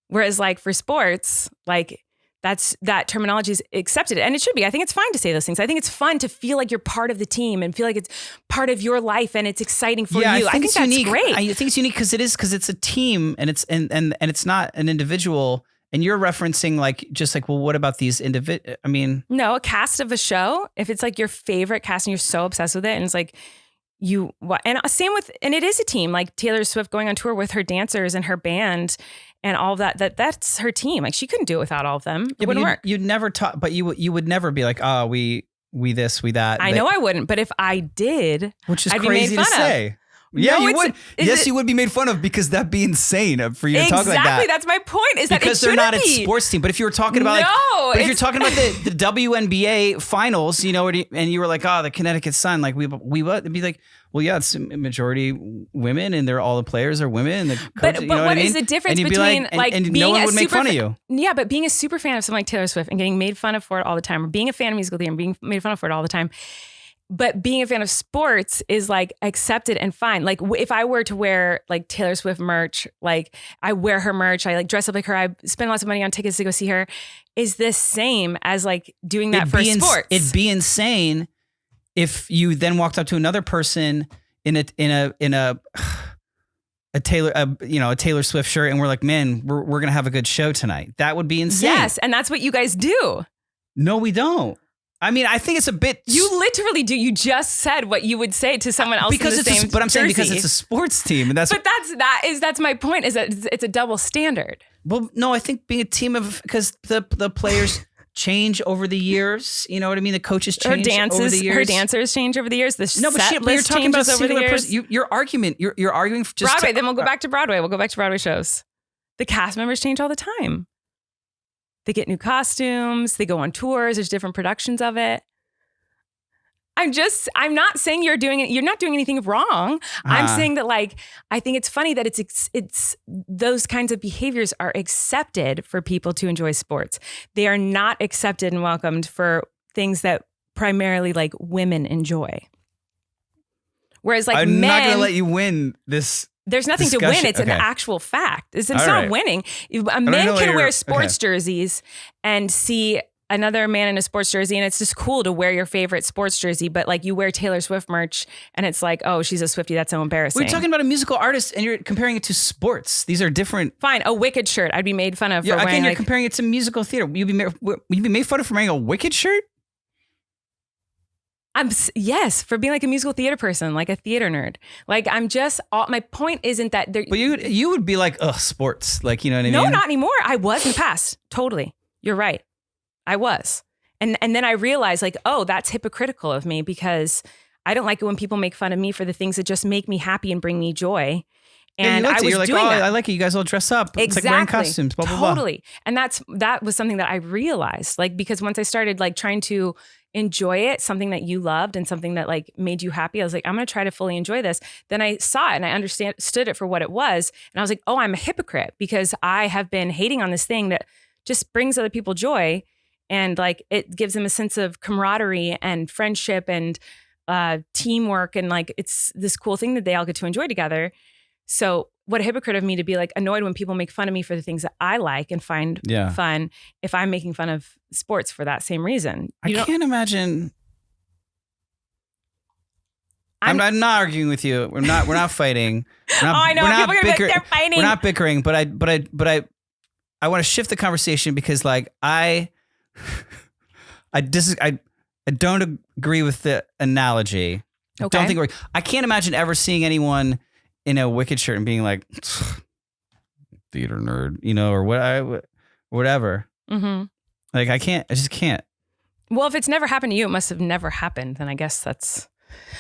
Whereas like for sports, like that terminology is accepted and it should be. I think it's fine to say those things. I think it's fun to feel like you're part of the team and feel like it's part of your life and it's exciting for you. I think that's unique. Great. I think it's unique because it's a team and it's and it's not an individual. And you're referencing like just like, well, what about these individual? I mean, no, a cast of a show. If it's like your favorite cast and you're so obsessed with it, and it's like same with, and it is a team. Like Taylor Swift going on tour with her dancers and her band. And all that's her team. Like she couldn't do it without all of them. It wouldn't work. You'd never talk, but you would never be like, we this, we that. I know I wouldn't, but if I did, which is I'd crazy be made fun to say. Of. Yeah, no, you would. Yes, you would be made fun of because that'd be insane for you to talk like that. Exactly, that's my point. Is that because they're not a sports team. But if you were talking about if you're talking about the WNBA finals, you know, and you were like, the Connecticut Sun, like we would, it'd be like, well, yeah, it's a majority women, and all the players are women. And the coach, but what is the difference between and being no one would make fun of you? Yeah, but being a super fan of something like Taylor Swift and getting made fun of for it all the time, or being a fan of musical theater and being made fun of for it all the time. But being a fan of sports is like accepted and fine. Like if I were to wear like Taylor Swift merch, like I wear her merch, I like dress up like her, I spend lots of money on tickets to go see her, is the same as like doing that for sports. It'd be insane if you then walked up to another person in a Taylor Swift shirt and we're like, man, we're gonna have a good show tonight. That would be insane. Yes, and that's what you guys do. No, we don't. I mean, I think it's a bit. You literally do. You just said what you would say to someone else because in the same but I'm saying jersey. because it's a sports team, and that's. But that's my point. Is that it's a double standard. Well, no, I think being a team of because the players change over the years. You know what I mean? The coaches change over the years. Her dancers change over the years. The no, but set list you're talking about over the years. Your argument. You're arguing for just Broadway. Then we'll go back to Broadway. We'll go back to Broadway shows. The cast members change all the time. They get new costumes. They go on tours. There's different productions of it. I'm not saying you're not doing anything wrong. I'm saying that like, I think it's funny that it's those kinds of behaviors are accepted for people to enjoy sports. They are not accepted and welcomed for things that primarily like women enjoy. Whereas like I'm men, not going to let you win this. There's nothing discussion. To win. It's an actual fact. It's not winning. Men can wear sports jerseys and see another man in a sports jersey, and it's just cool to wear your favorite sports jersey, but like you wear Taylor Swift merch and it's like, oh, she's a Swiftie. That's so embarrassing. We're talking about a musical artist and you're comparing it to sports. These are different. Fine. A Wicked shirt. I'd be made fun of for wearing again, you're comparing it to musical theater. You'd be made fun of for wearing a Wicked shirt? Yes, for being like a musical theater person, like a theater nerd. Like my point isn't that there. But you would be like, ugh, sports. Like, you know what I mean? No, not anymore. I was in the past. Totally. You're right. I was. And then I realized like, oh, that's hypocritical of me because I don't like it when people make fun of me for the things that just make me happy and bring me joy. And I was you're like, doing that. I like it. You guys all dress up. Exactly. It's like wearing costumes, blah, blah, blah. Totally. And that was something that I realized, like, because once I started like trying to enjoy it, something that you loved and something that like made you happy, I was like, I'm going to try to fully enjoy this. Then I saw it and I understood it for what it was. And I was like, oh, I'm a hypocrite because I have been hating on this thing that just brings other people joy. And like, it gives them a sense of camaraderie and friendship and teamwork. And like, it's this cool thing that they all get to enjoy together. So what a hypocrite of me to be like annoyed when people make fun of me for the things that I like and find fun if I'm making fun of sports for that same reason. I can't imagine. I'm not arguing with you. We're not fighting. We're not, I know. We're not People are gonna be like, they're fighting. We're not bickering, but I want to shift the conversation because like I don't agree with the analogy. I don't think I can't imagine ever seeing anyone in a Wicked shirt and being like theater nerd, you know, or whatever. Mm-hmm. Like I just can't. Well, if it's never happened to you, it must have never happened. Then I guess that's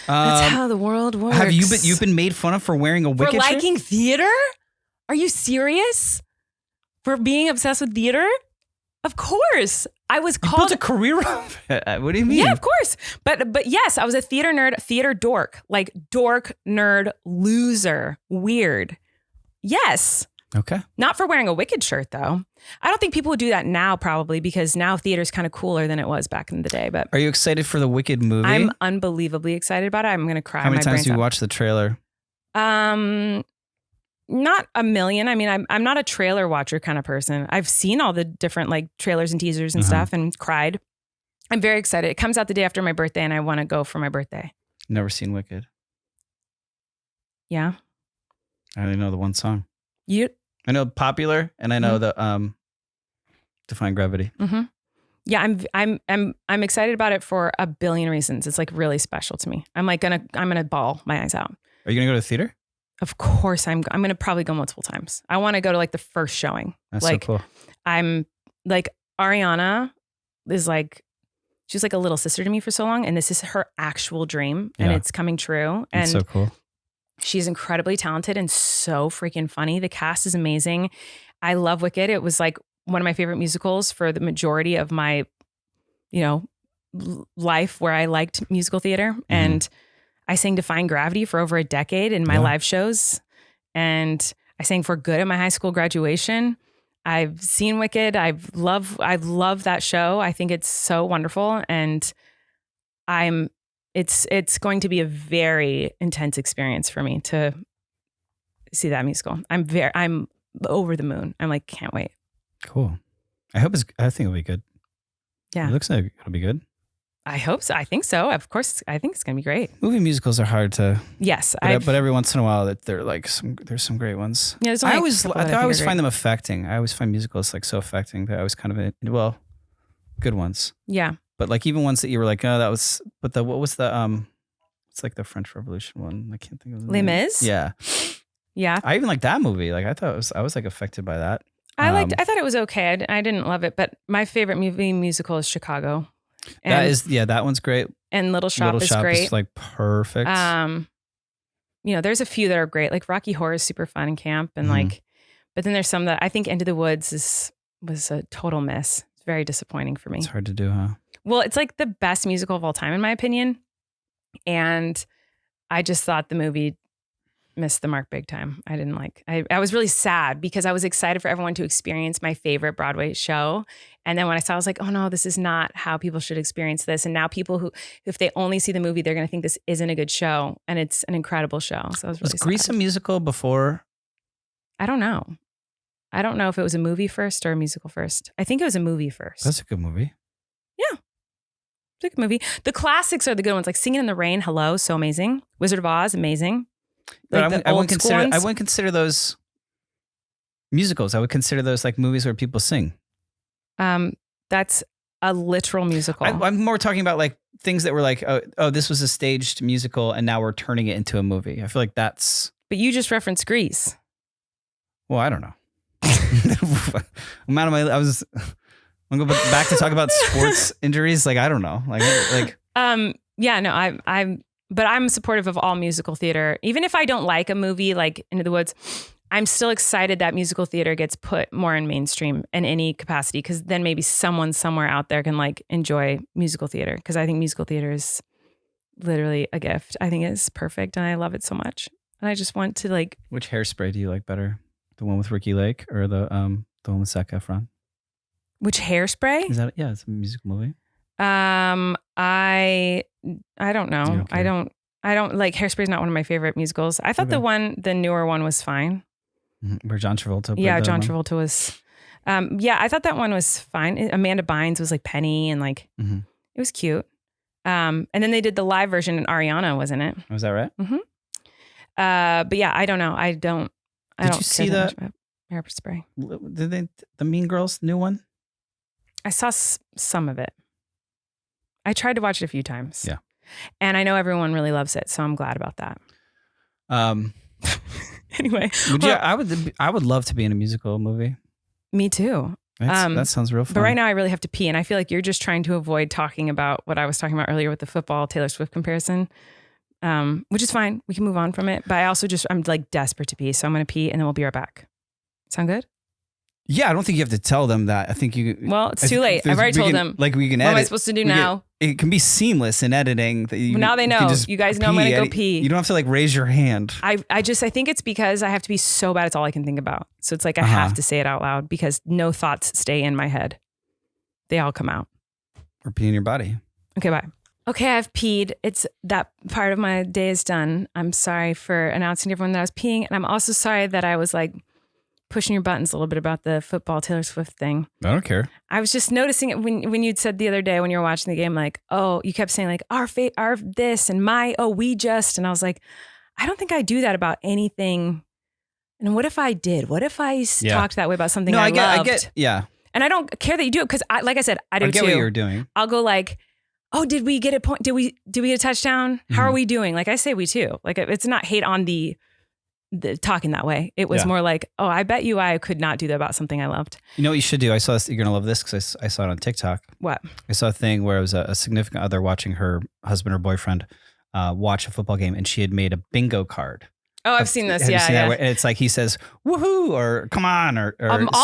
how the world works. Have you've been made fun of for wearing a Wicked shirt? For liking theater? Are you serious? For being obsessed with theater? Of course. I was called... You built a career of it. What do you mean? Yeah, of course. But yes, I was a theater nerd, theater dork. Like dork, nerd, loser, weird. Yes. Okay. Not for wearing a Wicked shirt, though. I don't think people would do that now, probably, because now theater's kind of cooler than it was back in the day. But are you excited for the Wicked movie? I'm unbelievably excited about it. I'm going to cry. How many times do you watch the trailer? Not a million. I mean, I'm not a trailer watcher kind of person. I've seen all the different like trailers and teasers and stuff and cried. I'm very excited. It comes out the day after my birthday and I want to go for my birthday. Never seen Wicked. Yeah. I only know the one song. I know Popular and I know the Defying Gravity. Mm-hmm. Yeah, I'm excited about it for a billion reasons. It's like really special to me. I'm gonna bawl my eyes out. Are you gonna go to the theater? Of course, I'm going to probably go multiple times. I want to go to like the first showing. That's like, so cool. I'm like, Ariana is like, she's like a little sister to me for so long. And this is her actual dream and it's coming true. And that's so cool. She's incredibly talented and so freaking funny. The cast is amazing. I love Wicked. It was like one of my favorite musicals for the majority of my, life where I liked musical theater. Mm-hmm. And I sang Defying Gravity for over a decade in my live shows. And I sang For Good at my high school graduation. I've seen Wicked. I love that show. I think it's so wonderful. And it's going to be a very intense experience for me to see that musical. I'm over the moon. I'm like, can't wait. Cool. I think it'll be good. Yeah. It looks like it'll be good. I hope so. I think so. Of course, I think it's going to be great. Movie musicals are hard to... Yes. But every once in a while, there's some great ones. Yeah, I always find them affecting. I always find musicals like so affecting that I was kind of... good ones. Yeah. But like even ones that you were like, oh, that was... But what was the... It's like the French Revolution one. I can't think of the Les name. Mis? Yeah. Yeah. I even like that movie. Like I was like affected by that. I thought it was okay. I didn't love it, but my favorite movie musical is Chicago. And, that one's great. And Little Shop is great. Is like perfect. There's a few that are great. Like Rocky Horror is super fun and camp, and but then there's some that I think Into the Woods was a total miss. It's very disappointing for me. It's hard to do, huh? Well, it's like the best musical of all time in my opinion, and I just thought the movie missed the mark big time. I didn't like. I was really sad because I was excited for everyone to experience my favorite Broadway show. And then when I saw, I was like, oh no, this is not how people should experience this. And now people who, if they only see the movie, they're going to think this isn't a good show. And it's an incredible show. So I was really sad. Grease a musical before? I don't know. I don't know if it was a movie first or a musical first. I think it was a movie first. That's a good movie. Yeah. It's a good movie. The classics are the good ones, like Singing in the Rain, Hello, so amazing. Wizard of Oz, amazing. Like I wouldn't consider those musicals. I would consider those like movies where people sing. That's a literal musical. I'm more talking about like things that were like, oh, this was a staged musical and now we're turning it into a movie. I feel like that's. But you just referenced Grease. Well, I don't know. I'm out of my. I'm gonna go back to talk about sports injuries. Like I don't know. Yeah, no, but I'm supportive of all musical theater. Even if I don't like a movie like Into the Woods, I'm still excited that musical theater gets put more in mainstream in any capacity, because then maybe someone somewhere out there can like enjoy musical theater, because I think musical theater is literally a gift. I think it's perfect and I love it so much. And I just want to like. Which Hairspray do you like better? The one with Ricky Lake or the one with Zac Efron? Which Hairspray? Is that, yeah, it's a musical movie. I don't know. I don't like Hairspray is not one of my favorite musicals. I thought the newer one was fine. Where John Travolta. Yeah, John Travolta was. Yeah, I thought that one was fine. Amanda Bynes was like Penny, and like it was cute. And then they did the live version, and Ariana was in it. Was that right? Mm-hmm. But yeah, I don't know. Did you see the Hairspray? Did the Mean Girls new one? I saw some of it. I tried to watch it a few times. Yeah. And I know everyone really loves it, so I'm glad about that. Anyway. I would love to be in a musical movie. Me too. That sounds real fun. But right now I really have to pee, and I feel like you're just trying to avoid talking about what I was talking about earlier with the football Taylor Swift comparison, which is fine. We can move on from it. But I'm like desperate to pee, so I'm going to pee, and then we'll be right back. Sound good? Yeah, I don't think you have to tell them that. I think you. Well, it's too late. I've already told them. Like we can edit. What am I supposed to do now? It can be seamless in editing. Now they know. You guys know I'm going to go pee. You don't have to like raise your hand. I think it's because I have to be so bad. It's all I can think about. So it's like I have to say it out loud because no thoughts stay in my head. They all come out. Or pee in your body. Okay, bye. Okay, I've peed. It's that part of my day is done. I'm sorry for announcing to everyone that I was peeing. And I'm also sorry that I was like pushing your buttons a little bit about the football Taylor Swift thing. I don't care. I was just noticing it when you'd said the other day when you were watching the game, like, oh, you kept saying like our this and my, oh, we just, and I was like, I don't think I do that about anything. And what if I did? What if I talked that way about something I loved? I get, yeah. And I don't care that you do it because like I said, I do too. I get what you're doing. I'll go like, oh, did we get a point? Did we get a touchdown? How are we doing? Like I say we too. Like it's not hate on the talking that way. It was more like, oh, I bet you I could not do that about something I loved. You know what you should do? I saw this. You're going to love this because I saw it on TikTok. What? I saw a thing where it was a significant other watching her husband or boyfriend watch a football game, and she had made a bingo card. Oh, I've seen this. Have yeah. You seen that? And it's like he says, woohoo, or come on, or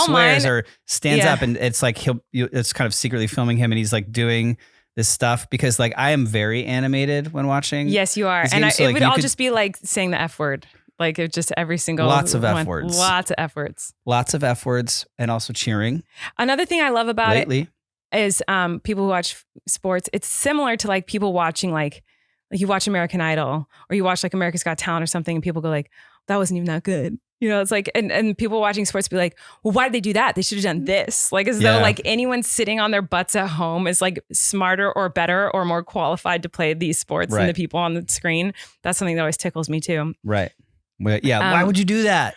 swears, or stands up. And it's like it's kind of secretly filming him, and he's like doing this stuff because like I am very animated when watching. Yes, you are. And it would all just be like saying the F word. Like it just every single lots of F words. Lots of F words. Lots of F words and also cheering. Another thing I love about it is people who watch sports. It's similar to like people watching like you watch American Idol or you watch like America's Got Talent or something and people go like, that wasn't even that good. You know, it's like, and people watching sports be like, well, why did they do that? They should have done this. Like as though like anyone sitting on their butts at home is like smarter or better or more qualified to play these sports than the people on the screen. That's something that always tickles me too. Right. Well, yeah. Why would you do that?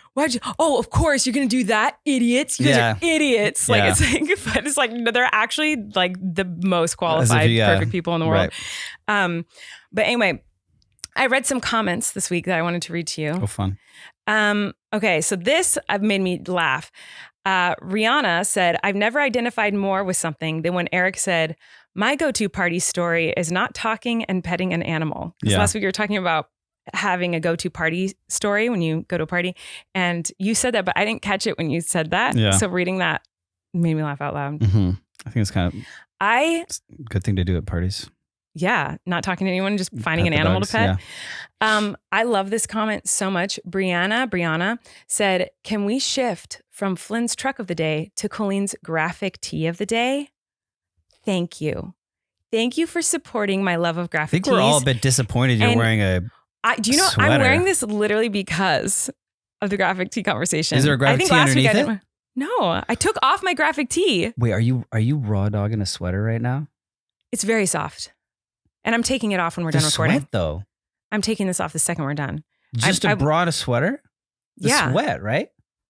Oh, of course you're going to do that. Idiots. You guys are idiots. Like it's like, but it's like, no, they're actually like the most qualified, perfect people in the world. Right. But anyway, I read some comments this week that I wanted to read to you. Oh, fun. Okay. So this made me laugh. Rihanna said, I've never identified more with something than when Erik said, my go-to party story is not talking and petting an animal. Because last week you were talking about having a go-to party story when you go to a party. And you said that, but I didn't catch it when you said that. Yeah. So reading that made me laugh out loud. Mm-hmm. I think it's kind of a good thing to do at parties. Yeah. Not talking to anyone, just finding an animal to pet. Yeah. I love this comment so much. Brianna said, can we shift from Flynn's truck of the day to Colleen's graphic tee of the day? Thank you. Thank you for supporting my love of graphic tees. I think we're all a bit disappointed you're wearing a do you know, sweater. I'm wearing this literally because of the graphic tee conversation. Is there a graphic tee underneath it? No, I took off my graphic tee. Wait, are you raw dogging a sweater right now? It's very soft. And I'm taking it off when we're done recording. Sweat though. I'm taking this off the second we're done. Just brought a sweater? Sweat, right?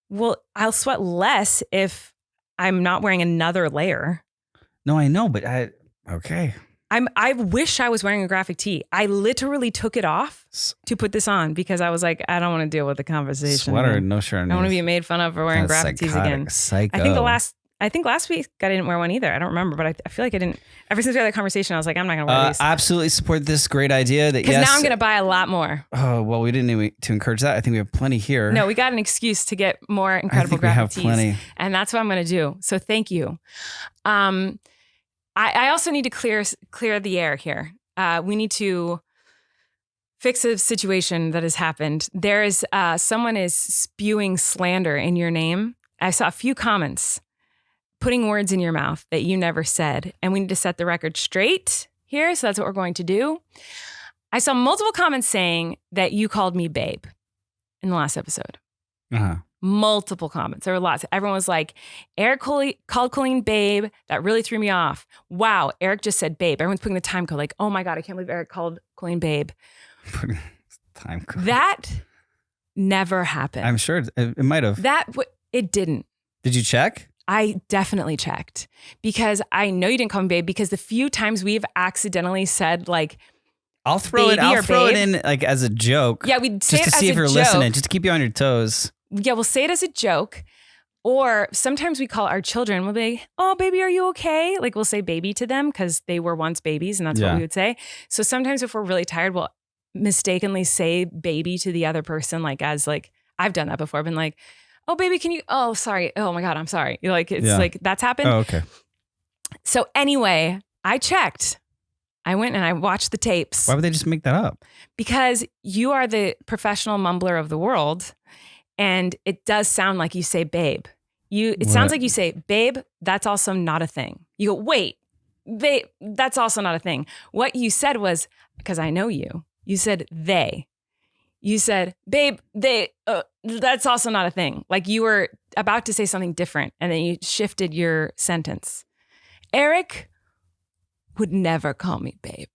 Well, I'll sweat less if I'm not wearing another layer. No, I know, but okay. I wish I was wearing a graphic tee. I literally took it off to put this on because I was like, I don't want to deal with the conversation. Sweater, again. no shirt. I don't want to be made fun of for wearing graphic tees again. Psycho. I think last week I didn't wear one either. I don't remember, but I feel like I didn't. Ever since we had that conversation, I was like, I'm not going to wear these. Absolutely support this great idea. Because now I'm going to buy a lot more. Oh, well, we didn't need to encourage that. I think we have plenty here. No, we got an excuse to get more incredible graphic tees. Plenty. And that's what I'm going to do. So thank you. I also need to clear the air here. We need to fix a situation that has happened. There is someone is spewing slander in your name. I saw a few comments putting words in your mouth that you never said, and we need to set the record straight here. So that's what we're going to do. I saw multiple comments saying that you called me babe in the last episode. Uh-huh. Multiple comments. There were lots. Everyone was like, Erik called Colleen babe. That really threw me off. Wow, Erik just said babe. Everyone's putting the time code like, oh my God, I can't believe Erik called Colleen babe. Time code. That never happened. I'm sure it might have. It didn't. Did you check? I definitely checked because I know you didn't call me babe because the few times we've accidentally said like, I'll throw it in like as a joke. Yeah, we'd say just to see if you're listening, just to keep you on your toes. Yeah, we'll say it as a joke. Or sometimes we call our children, we'll be, oh, baby, are you okay? Like we'll say baby to them because they were once babies and that's what we would say. So sometimes if we're really tired, we'll mistakenly say baby to the other person, like as like, I've done that before. I've been like, oh, baby, can you, oh, sorry. Oh my God, I'm sorry. You're like, it's like, that's happened. Oh, okay. So anyway, I checked. I went and I watched the tapes. Why would they just make that up? Because you are the professional mumbler of the world. And it does sound like you say babe. It sounds like you say, babe, that's also not a thing. You go, wait, babe, that's also not a thing. What you said was, because I know you said they. You said, babe, that's also not a thing. Like you were about to say something different and then you shifted your sentence. Erik would never call me babe.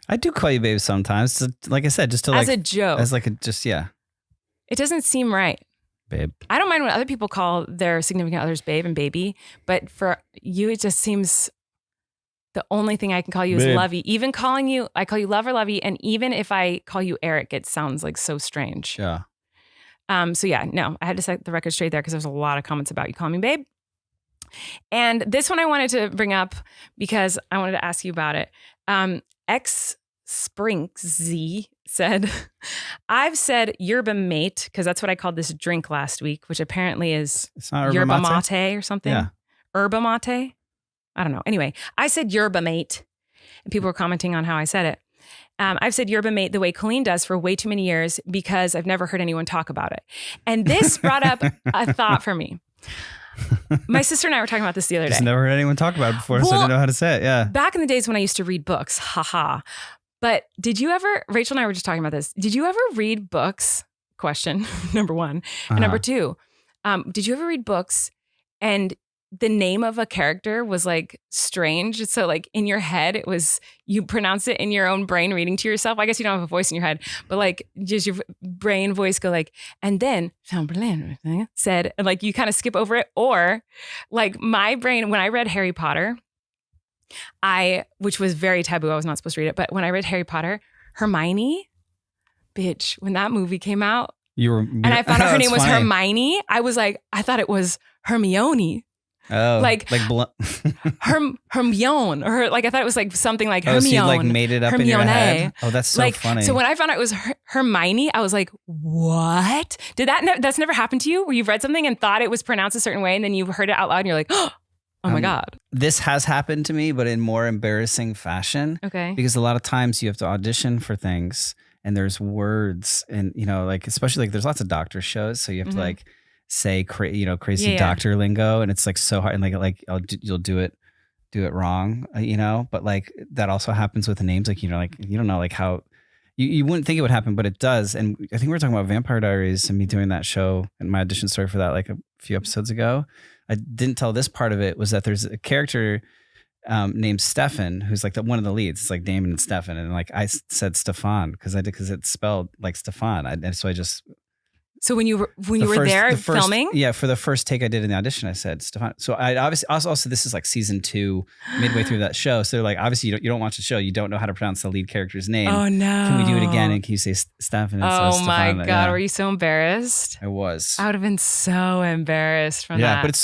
I do call you babe sometimes. Like I said, just to as a joke. As like a, just, yeah. It doesn't seem right. Babe. I don't mind when other people call their significant others babe and baby, but for you, it just seems the only thing I can call you is lovey. Even calling you, I call you love or lovey, and even if I call you Erik, it sounds like so strange. Yeah. So yeah, no, I had to set the record straight there because there's a lot of comments about you calling me babe. And this one I wanted to bring up because I wanted to ask you about it. Sprinksy said, I've said yerba mate because that's what I called this drink last week, which apparently is yerba mate or something. Yeah. Yerba mate? I don't know. Anyway, I said yerba mate and people were commenting on how I said it. I've said yerba mate the way Colleen does for way too many years because I've never heard anyone talk about it. And this brought up a thought for me. My sister and I were talking about this the other day. Just never heard anyone talk about it before, so I didn't know how to say it. Yeah. Back in the days when I used to read books, haha. But did you ever, Rachel and I were just talking about this. Did you ever read books? Question number one. And number two, did you ever read books and the name of a character was like strange? So like in your head, it was, you pronounce it in your own brain reading to yourself. I guess you don't have a voice in your head, but like just your brain voice go like, and then said, and like you kind of skip over it. Or like my brain, when I read Harry Potter, which was very taboo. I was not supposed to read it. But when I read Harry Potter, Hermione, bitch, when that movie came out and I found out her name was Hermione, I was like, I thought it was Hermione. Oh, Hermione, or like I thought it was like something like Hermione. So you like made it up Hermione. in your head? Oh, that's so funny. So when I found out it was Hermione, I was like, what? Did that's never happened to you? Where you've read something and thought it was pronounced a certain way and then you heard it out loud and you're like, oh my God. This has happened to me, but in more embarrassing fashion. Okay. Because a lot of times you have to audition for things and there's words and, like, especially like there's lots of doctor shows. So you have to like say, crazy doctor lingo. And it's like so hard. And you'll do it wrong, but like that also happens with the names. Like, you don't know like how you wouldn't think it would happen, but it does. And I think we were talking about Vampire Diaries and me doing that show and my audition story for that like a few episodes ago. I didn't tell this part of it was that there's a character named Stefan who's like one of the leads. It's like Damon and Stefan, and like I said Stefan because it's spelled like Stefan, so I just So when you were there filming? Yeah, for the first take I did in the audition, I said, Stefan. So I obviously also this is like season 2, midway through that show. So they're like, obviously you don't watch the show. You don't know how to pronounce the lead character's name. Oh no. Can we do it again? And can you say Stefan? Oh my God. Yeah. Were you so embarrassed? I was. I would have been so embarrassed from that. Yeah, but it's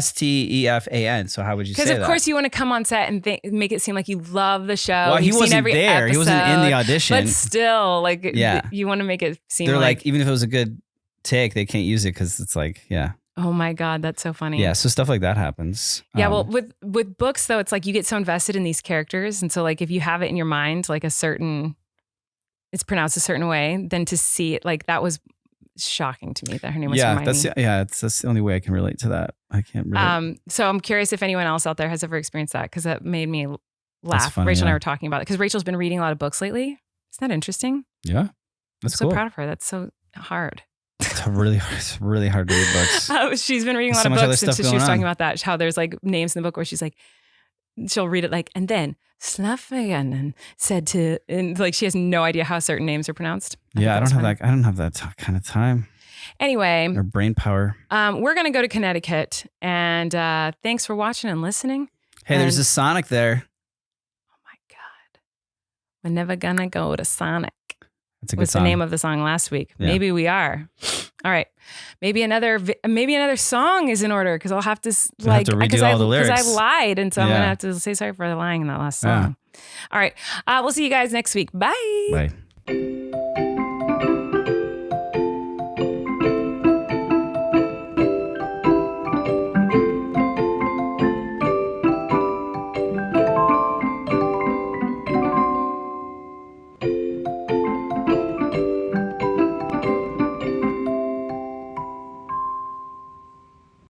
Stefan. So how would you say that? Because of course you want to come on set and make it seem like you love the show. Well, he wasn't there. Episode, he wasn't in the audition. But still, like, you want to make it seem they're like, even if it was a good take, they can't use it because it's like, yeah. Oh my God, that's so funny. Yeah, so stuff like that happens. Yeah, well, with books though, it's like you get so invested in these characters, and so like if you have it in your mind, like it's pronounced a certain way, then to see it, like that was shocking to me that her name was Hermione. That's the only way I can relate to that. I can't relate. So I'm curious if anyone else out there has ever experienced that, because that made me laugh. Funny, Rachel and I were talking about it because Rachel's been reading a lot of books lately. Isn't that interesting? Yeah, that's I'm cool. so proud of her. That's so hard. It's really hard to read books. She's been reading a lot of books, and so she was talking about that. How there's like names in the book where she's like, she'll read it like, and then Slaffigan said to, and like she has no idea how certain names are pronounced. I don't have that kind of time. Anyway, or brain power. We're gonna go to Connecticut, and thanks for watching and listening. Hey, there's a Sonic there. Oh my God, we're never gonna go to Sonic. That's a good was song. The name of the song last week. Yeah. Maybe we are. All right. Maybe another song is in order, because I'll have to redo all the lyrics. Because I lied, and so I'm gonna have to say sorry for lying in that last song. Yeah. All right. We'll see you guys next week. Bye. Bye.